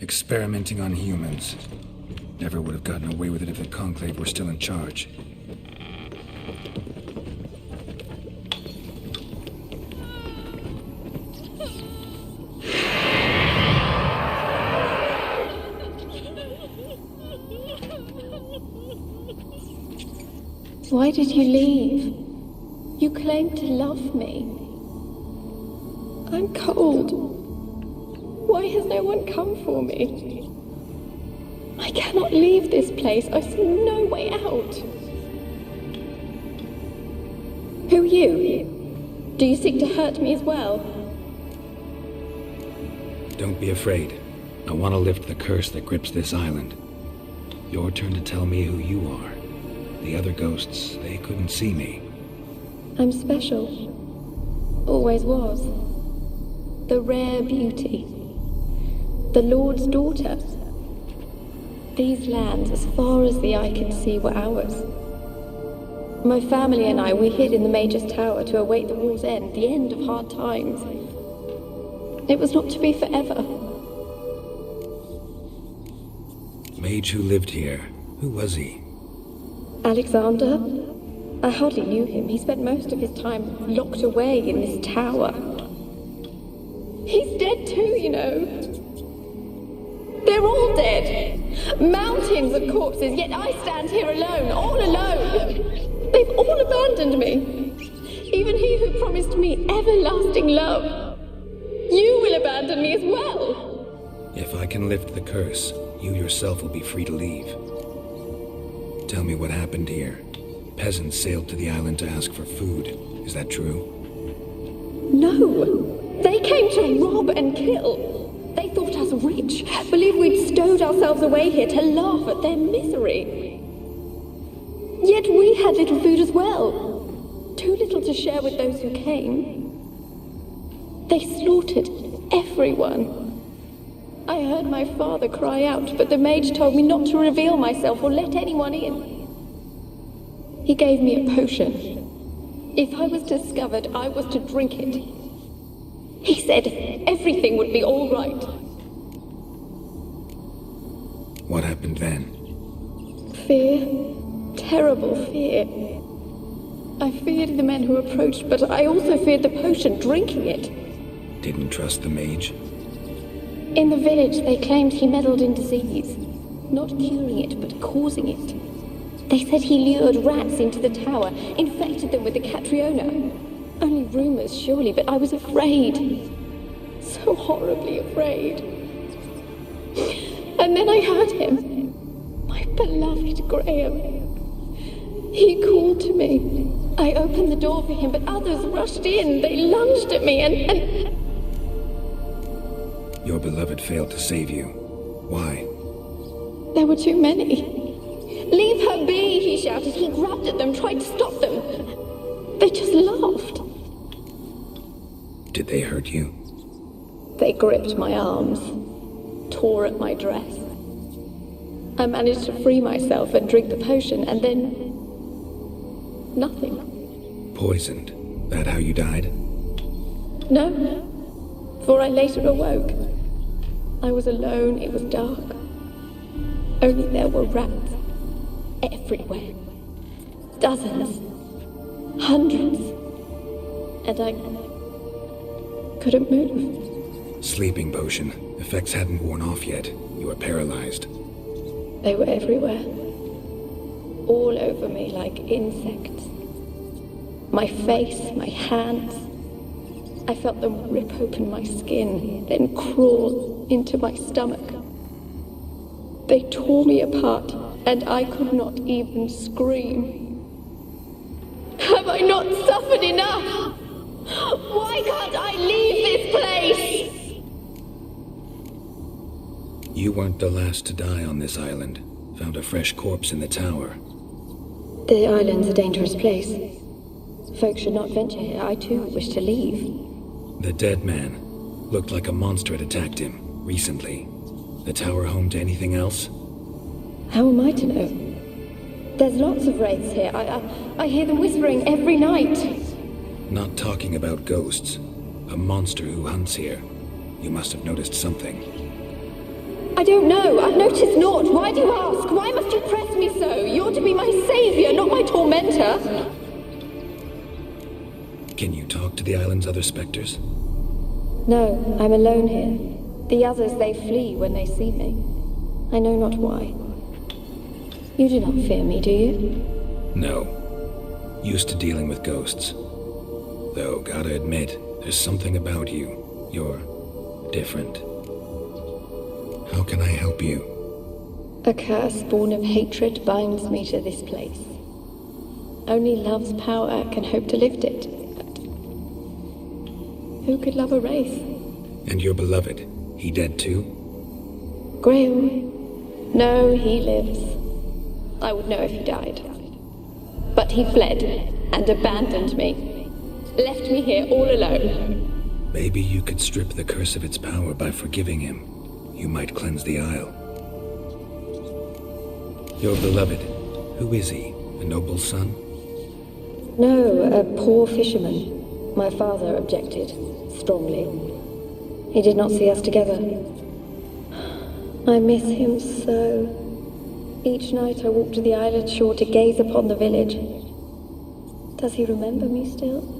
Experimenting on humans. Never would have gotten away with it if the Conclave were still in charge. Why did you leave? You claimed to love me. I'm cold. Why has no one come for me? I cannot leave this place. I see no way out. Who are you? Do you seek to hurt me as well? Don't be afraid. I want to lift the curse that grips this island. Your turn to tell me who you are. The other ghosts, they couldn't see me. I'm special. Always was. The rare beauty. The Lord's daughter. These lands, as far as the eye could see, were ours. My family and I, we hid in the Mage's Tower to await the war's end, the end of hard times. It was not to be forever. Mage who lived here. Who was he? Alexander? I hardly knew him. He spent most of his time locked away in this tower. He's dead too, you know. They're all dead. Mountains of corpses, yet I stand here alone, all alone. They've all abandoned me. Even he who promised me everlasting love. You will abandon me as well. If I can lift the curse, you yourself will be free to leave. Tell me what happened here. Peasants sailed to the island to ask for food. Is that true? No. They came to rob and kill. They thought us rich, believed we'd stowed ourselves away here to laugh at their misery. Yet we had little food as well. Too little to share with those who came. They slaughtered everyone. I heard my father cry out, but the mage told me not to reveal myself or let anyone in. He gave me a potion. If I was discovered, I was to drink it. He said everything would be all right. What happened then? Fear. Terrible fear. I feared the men who approached, but I also feared the potion, drinking it. Didn't trust the mage? In the village, they claimed he meddled in disease. Not curing it, but causing it. They said he lured rats into the tower, infected them with the Catriona. Only rumors, surely, but I was afraid. So horribly afraid. And then I heard him. My beloved Graham. He called to me. I opened the door for him, but others rushed in. They lunged at me and... Your beloved failed to save you. Why? There were too many. Leave her be, he shouted. He grabbed at them, tried to stop them. They just laughed. Did they hurt you? They gripped my arms, tore at my dress. I managed to free myself and drink the potion, and then... nothing. Poisoned. That how you died? No, for I later awoke. I was alone, it was dark. Only there were rats. Everywhere. Dozens. Hundreds. And I couldn't move. Sleeping potion. Effects hadn't worn off yet. You were paralyzed. They were everywhere. All over me like insects. My face, my hands. I felt them rip open my skin, then crawl into my stomach. They tore me apart, and I could not even scream. Have I not suffered enough? Why can't I leave this place? You weren't the last to die on this island. Found a fresh corpse in the tower. The island's a dangerous place. Folks should not venture here. I too wish to leave. The dead man. Looked like a monster had attacked him, recently. The tower home to anything else? How am I to know? There's lots of wraiths here. I hear them whispering every night. Not talking about ghosts. A monster who hunts here. You must have noticed something. I don't know. I've noticed naught. Why do you ask? Why must you press me so? You're to be my savior, not my tormentor. Can you talk to the island's other specters? No, I'm alone here. The others, they flee when they see me. I know not why. You do not fear me, do you? No. Used to dealing with ghosts. Though, gotta admit, there's something about you. You're different. How can I help you? A curse born of hatred binds me to this place. Only love's power can hope to lift it. But who could love a wraith? And your beloved, he dead too? Graham? No, he lives. I would know if he died. But he fled and abandoned me. Left me here all alone. Maybe you could strip the curse of its power by forgiving him. You might cleanse the isle. Your beloved, who is he? A noble son? No, a poor fisherman. My father objected, strongly. He did not see us together. I miss him so. Each night I walk to the island shore to gaze upon the village. Does he remember me still?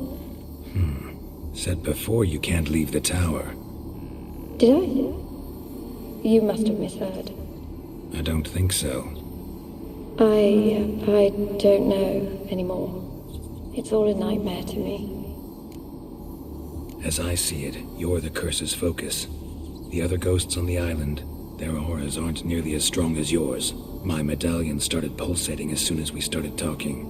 Said before you can't leave the tower. Did I? You must have misheard. I don't think so. I don't know anymore. It's all a nightmare to me. As I see it, you're the curse's focus. The other ghosts on the island, their auras aren't nearly as strong as yours. My medallion started pulsating as soon as we started talking.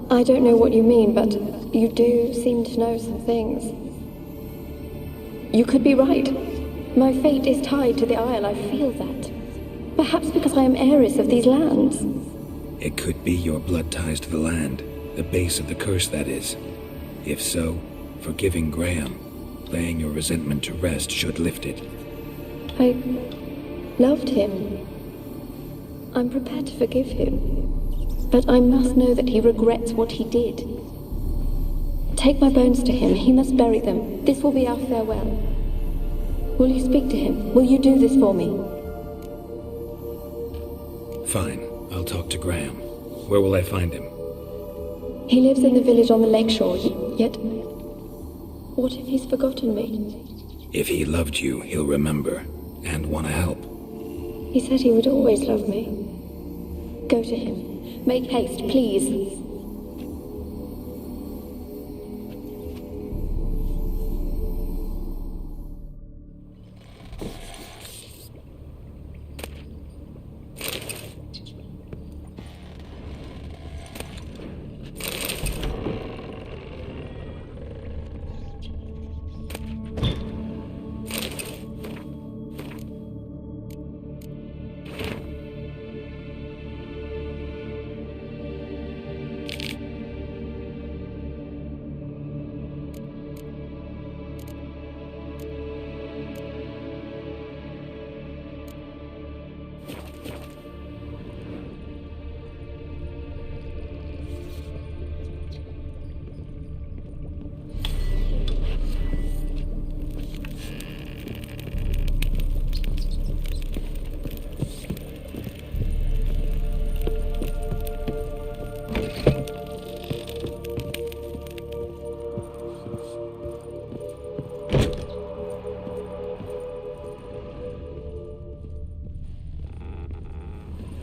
I don't know what you mean, but you do seem to know some things. You could be right. My fate is tied to the Isle, I feel that. Perhaps because I am heiress of these lands. It could be your blood ties to the land, the base of the curse, that is. If so, forgiving Graham, laying your resentment to rest should lift it. I loved him. I'm prepared to forgive him. But I must know that he regrets what he did. Take my bones to him. He must bury them. This will be our farewell. Will you speak to him? Will you do this for me? Fine. I'll talk to Graham. Where will I find him? He lives in the village on the lakeshore, yet... what if he's forgotten me? If he loved you, he'll remember, and want to help. He said he would always love me. Go to him. Make haste, please.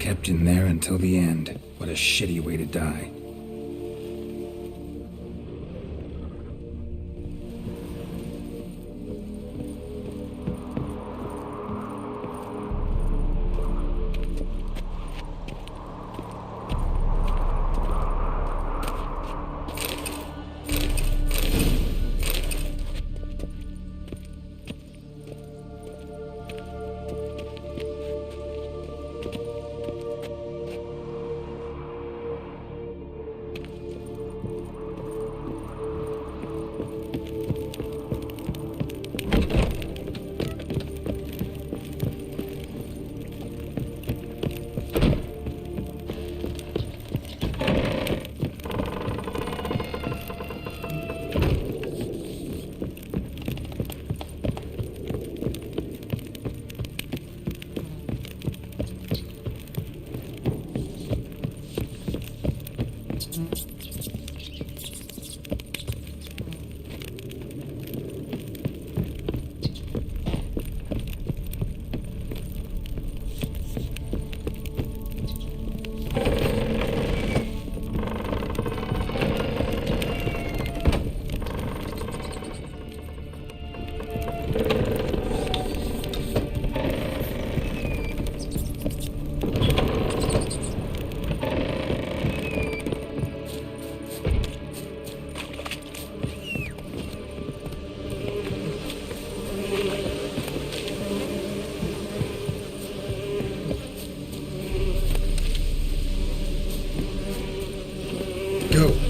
Kept in there until the end. What a shitty way to die.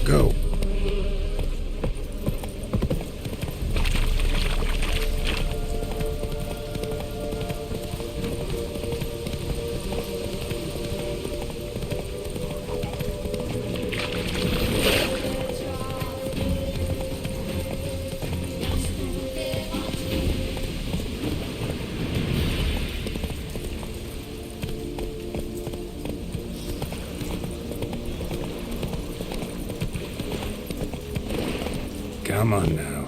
Go. Come on now.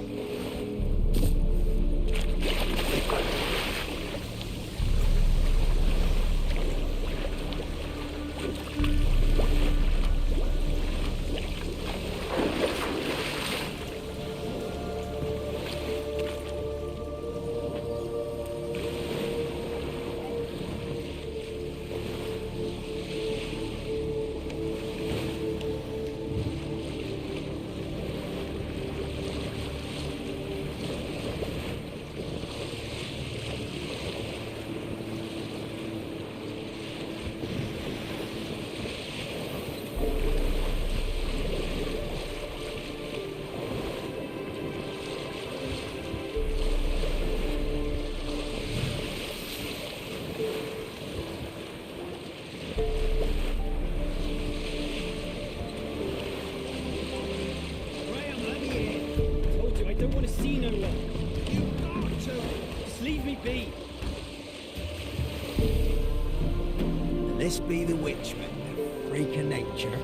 This be the witchman, the freak of nature.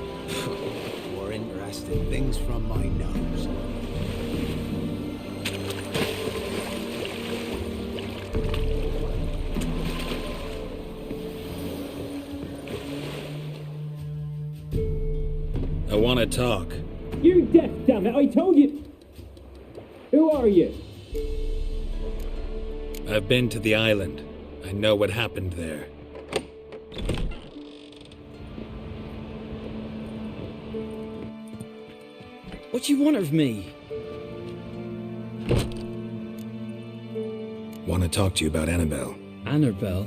More interesting things from my nose. I want to talk. You're deaf, damn it! I told you! Who are you? I've been to the island. I know what happened there. What do you want of me? Want to talk to you about Annabelle. Annabelle?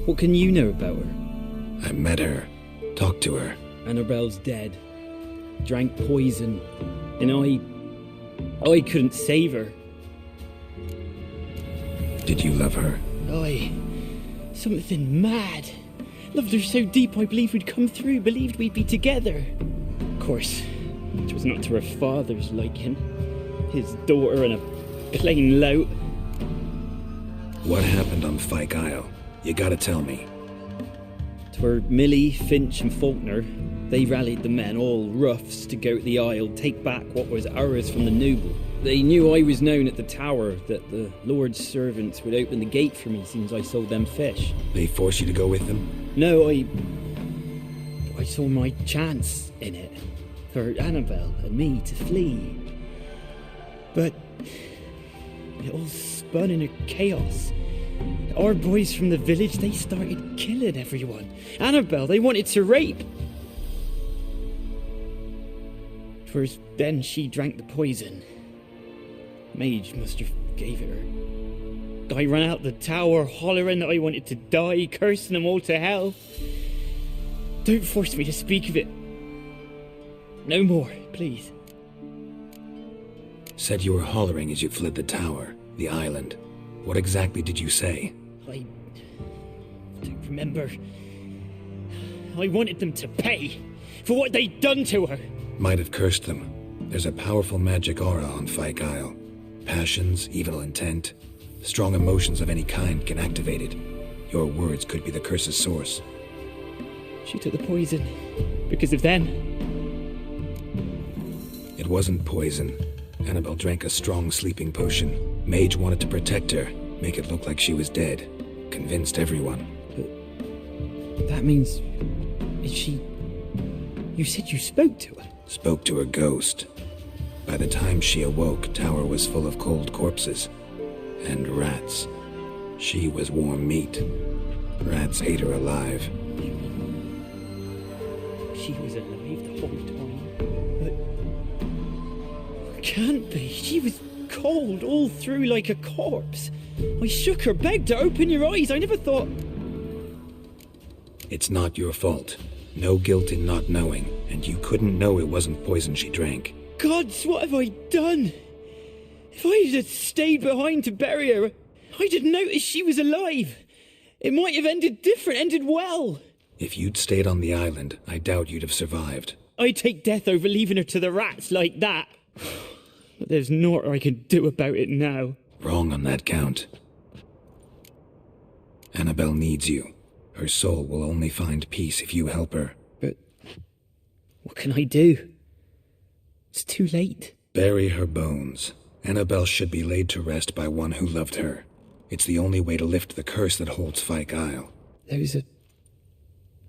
What can you know about her? I met her. Talked to her. Annabelle's dead. Drank poison. And I couldn't save her. Did you love her? Something mad. Loved her so deep I believed we'd come through, believed we'd be together. Of course, it was not to her father's liking. His daughter and a plain lout. What happened on Fyke Isle? You gotta tell me. 'Twere Millie, Finch and Faulkner. They rallied the men, all roughs, to go to the Isle, take back what was ours from the noble. They knew I was known at the tower, that the Lord's servants would open the gate for me since I sold them fish. They forced you to go with them? No, I I saw my chance in it, for Annabelle and me to flee. But it all spun into chaos. Our boys from the village, they started killing everyone. Annabelle, they wanted to rape. First, then she drank the poison. Mage must have gave it her. I ran out the tower, hollering that I wanted to die, cursing them all to hell. Don't force me to speak of it. No more, please. Said you were hollering as you fled the tower, the island. What exactly did you say? I don't remember. I wanted them to pay for what they'd done to her. Might have cursed them. There's a powerful magic aura on Fyke Isle. Passions, evil intent, strong emotions of any kind can activate it. Your words could be the curse's source. She took the poison because of them. It wasn't poison. Annabelle drank a strong sleeping potion. Mage wanted to protect her, make it look like she was dead. Convinced everyone. But that means... Is she... You said you spoke to her? Spoke to a ghost. By the time she awoke, Tower was full of cold corpses. And rats. She was warm meat. Rats ate her alive. She was alive the whole time. But... Can't be. She was cold all through like a corpse. I shook her, begged her, open your eyes. I never thought... It's not your fault. No guilt in not knowing, and you couldn't know it wasn't poison she drank. Gods, what have I done? If I had stayed behind to bury her, I'd have noticed she was alive. It might have ended different, ended well. If you'd stayed on the island, I doubt you'd have survived. I'd take death over leaving her to the rats like that. But there's naught I can do about it now. Wrong on that count. Annabelle needs you. Her soul will only find peace if you help her. But what can I do? It's too late. Bury her bones. Annabelle should be laid to rest by one who loved her. It's the only way to lift the curse that holds Fyke Isle. Those are...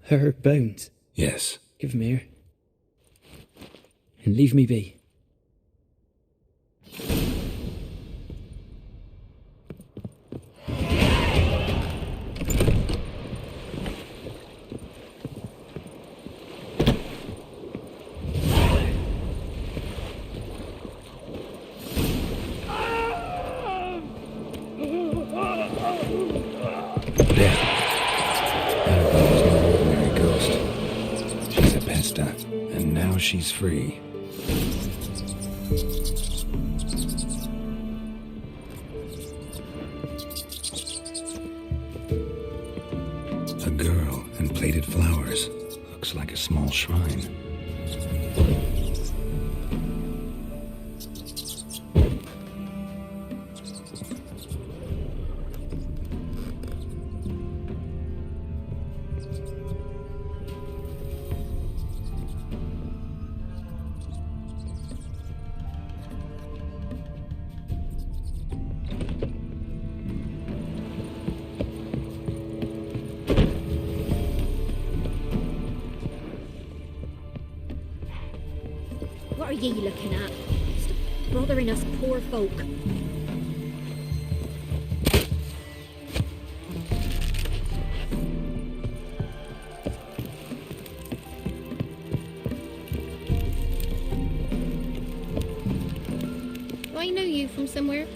her bones? Yes. Give them here. And leave me be. And now she's free. A girl and plated flowers. Looks like a small shrine. What are ye looking at? Stop bothering us poor folk. Do I know you from somewhere?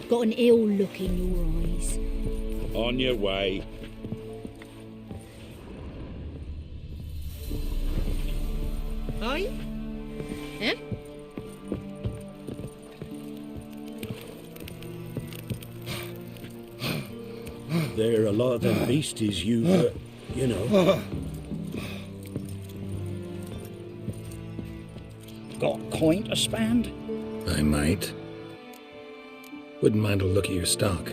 Got an ill look in your eyes. On your way. Aye? Eh? There are a lot of them beasties you know. Got a coin to spend? I might. Wouldn't mind a look at your stock.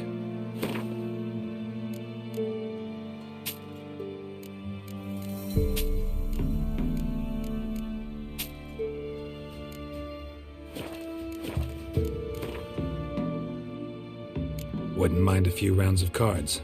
Wouldn't mind a few rounds of cards.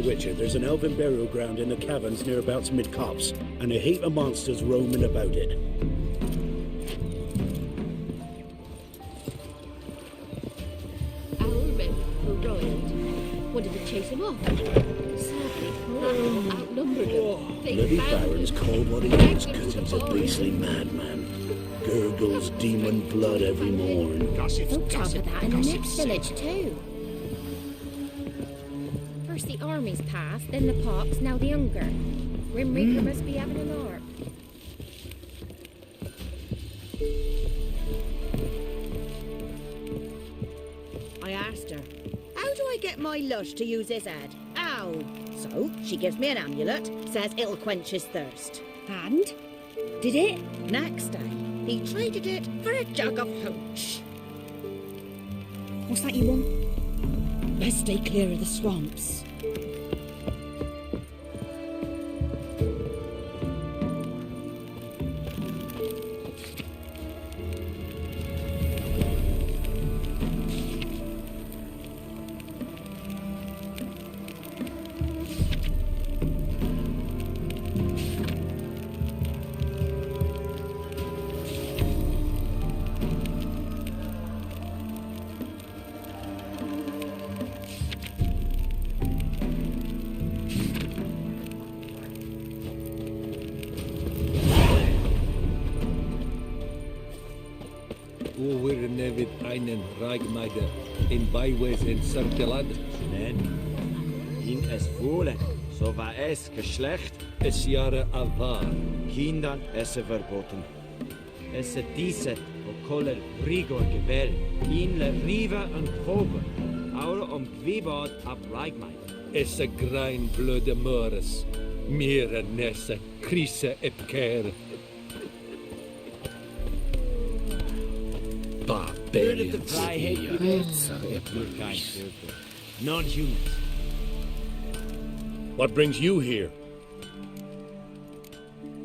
Witcher, there's an elven burial ground in the caverns nearabouts mid-copse, and a heap of monsters roaming about it. Our men were roiled. Wanted to chase him off. Sadly, Black outnumbered them. They Bloody found Baron's him. called what he is, because he's a beastly madman. Gurgles demon blood every morn. Folk talk of that in the next village too. First the armies passed, then the pox, now the hunger. Grim Reaper must be having an arm. I asked her, how do I get my lush to use his head? How? So, she gives me an amulet, says it'll quench his thirst. And? Did it? Next day, he traded it for a jug of hooch. What's that you want? Best stay clear of the swamps. wir nevid einen Reigmeider in Byways in Cirkelad? Nein. In es Fohlen, so war es Geschlecht. Es Jahre avar. Kindern esse verboten. Esse diese, o koller rigor gebel, in le riva en probe, aure gwibad ab Reigmeider. Esse grein blöde mores, mire nesse, krise epker. Barbarians. Non-humans. What brings you here?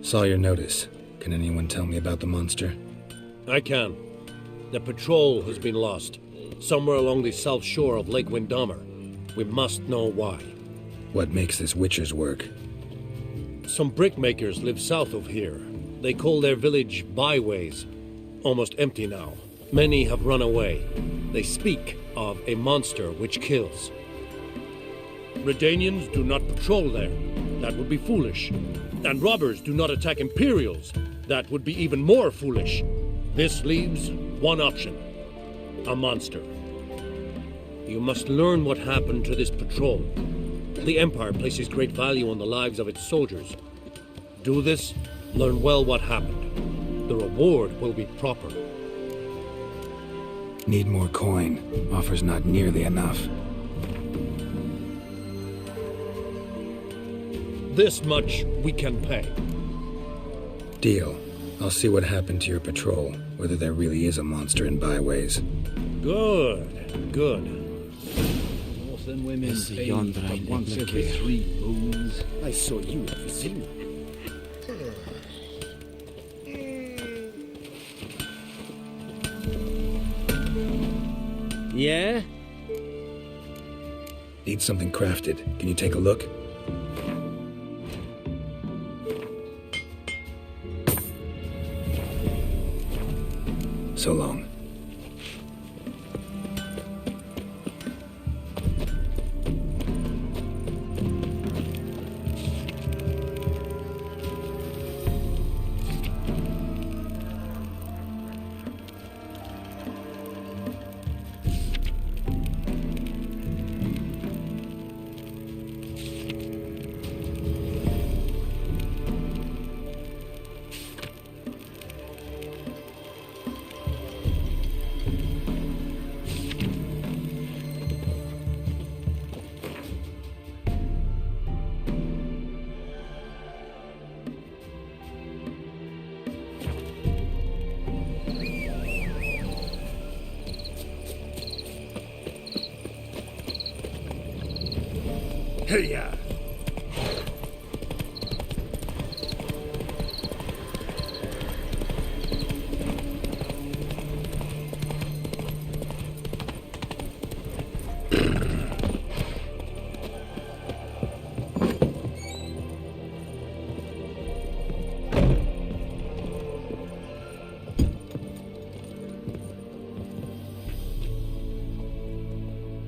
Saw your notice. Can anyone tell me about the monster? I can. The patrol has been lost, somewhere along the south shore of Lake Windammer. We must know why. What makes this Witcher's work? Some brickmakers live south of here. They call their village Byways. Almost empty now. Many have run away. They speak of a monster which kills. Redanians do not patrol there. That would be foolish. And robbers do not attack Imperials. That would be even more foolish. This leaves one option. A monster. You must learn what happened to this patrol. The Empire places great value on the lives of its soldiers. Do this, learn well what happened. The reward will be proper. Need more coin. Offer's not nearly enough. This much we can pay. Deal. I'll see what happened to your patrol, whether there really is a monster in Byways. Good, good. North and women pay but once every 3 moons. I saw you at the scene. Yeah? Need something crafted. Can you take a look? So long. Hey-ya!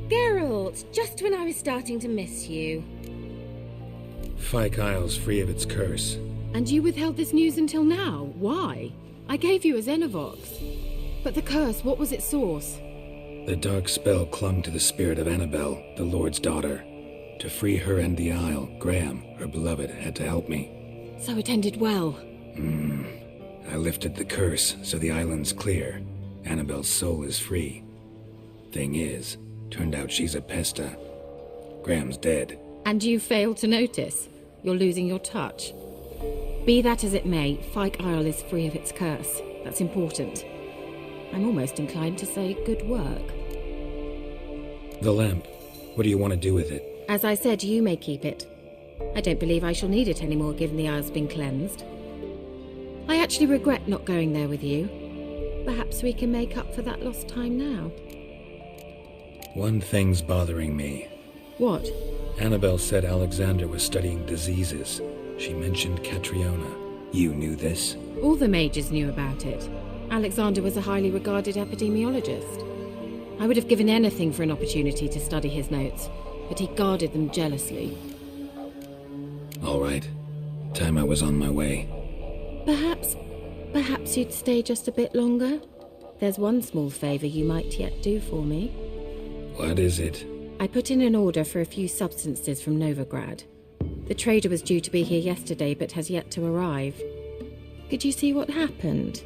Geralt, just when I was starting to miss you. Fyke Isle's free of its curse. And you withheld this news until now? Why? I gave you a Xenovox. But the curse, what was its source? The dark spell clung to the spirit of Annabelle, the Lord's daughter. To free her and the Isle, Graham, her beloved, had to help me. So it ended well. I lifted the curse, so the island's clear. Annabelle's soul is free. Thing is, turned out she's a pesta. Graham's dead. And you failed to notice? You're losing your touch. Be that as it may, Fyke Isle is free of its curse. That's important. I'm almost inclined to say good work. The lamp. What do you want to do with it? As I said, you may keep it. I don't believe I shall need it anymore, given the Isle's been cleansed. I actually regret not going there with you. Perhaps we can make up for that lost time now. One thing's bothering me. What? Annabelle said Alexander was studying diseases. She mentioned Catriona. You knew this? All the mages knew about it. Alexander was a highly regarded epidemiologist. I would have given anything for an opportunity to study his notes, but he guarded them jealously. All right. Time I was on my way. Perhaps you'd stay just a bit longer? There's one small favour you might yet do for me. What is it? I put in an order for a few substances from Novigrad. The trader was due to be here yesterday but has yet to arrive. Could you see what happened?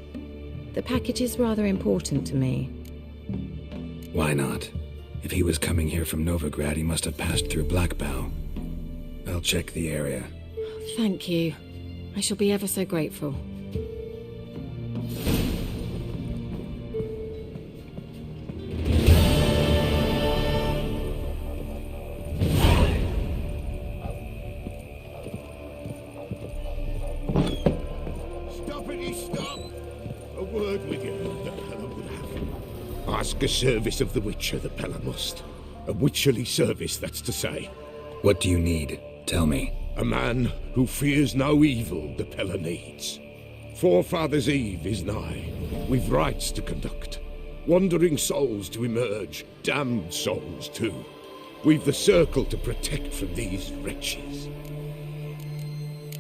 The package is rather important to me. Why not? If he was coming here from Novigrad, he must have passed through Blackbow. I'll check the area. Thank you. I shall be ever so grateful. Ask a service of the Witcher, the Pella must. A witcherly service, that's to say. What do you need? Tell me. A man who fears no evil the Pella needs. Forefather's Eve is nigh. We've rites to conduct. Wandering souls to emerge. Damned souls, too. We've the circle to protect from these wretches.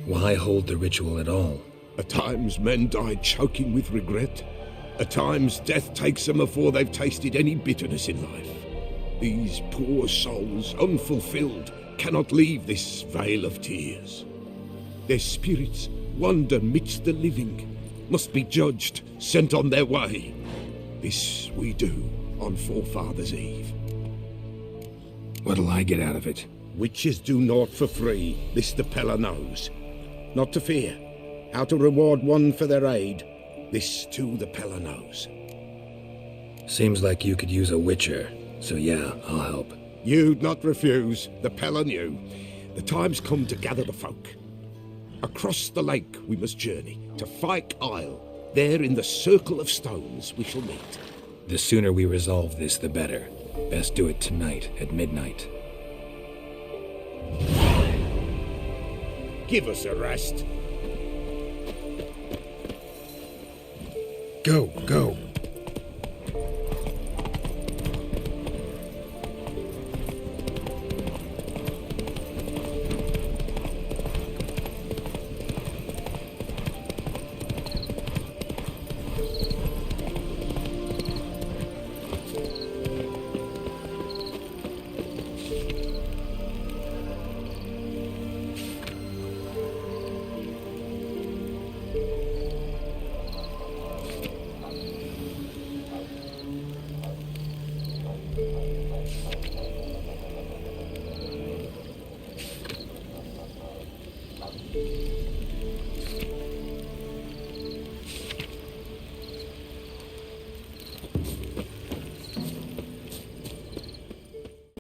Why hold the ritual at all? At times men die choking with regret. At times, death takes them before they've tasted any bitterness in life. These poor souls, unfulfilled, cannot leave this vale of tears. Their spirits wander midst the living, must be judged, sent on their way. This we do on Forefather's Eve. What'll I get out of it? Witches do naught for free, this the Pella knows. Not to fear, how to reward one for their aid. This, too, the Pella knows. Seems like you could use a witcher, so yeah, I'll help. You'd not refuse. The Pella knew. The time's come to gather the folk. Across the lake we must journey, to Fyke Isle. There in the circle of stones we shall meet. The sooner we resolve this, the better. Best do it tonight, at midnight. Give us a rest. Go, go.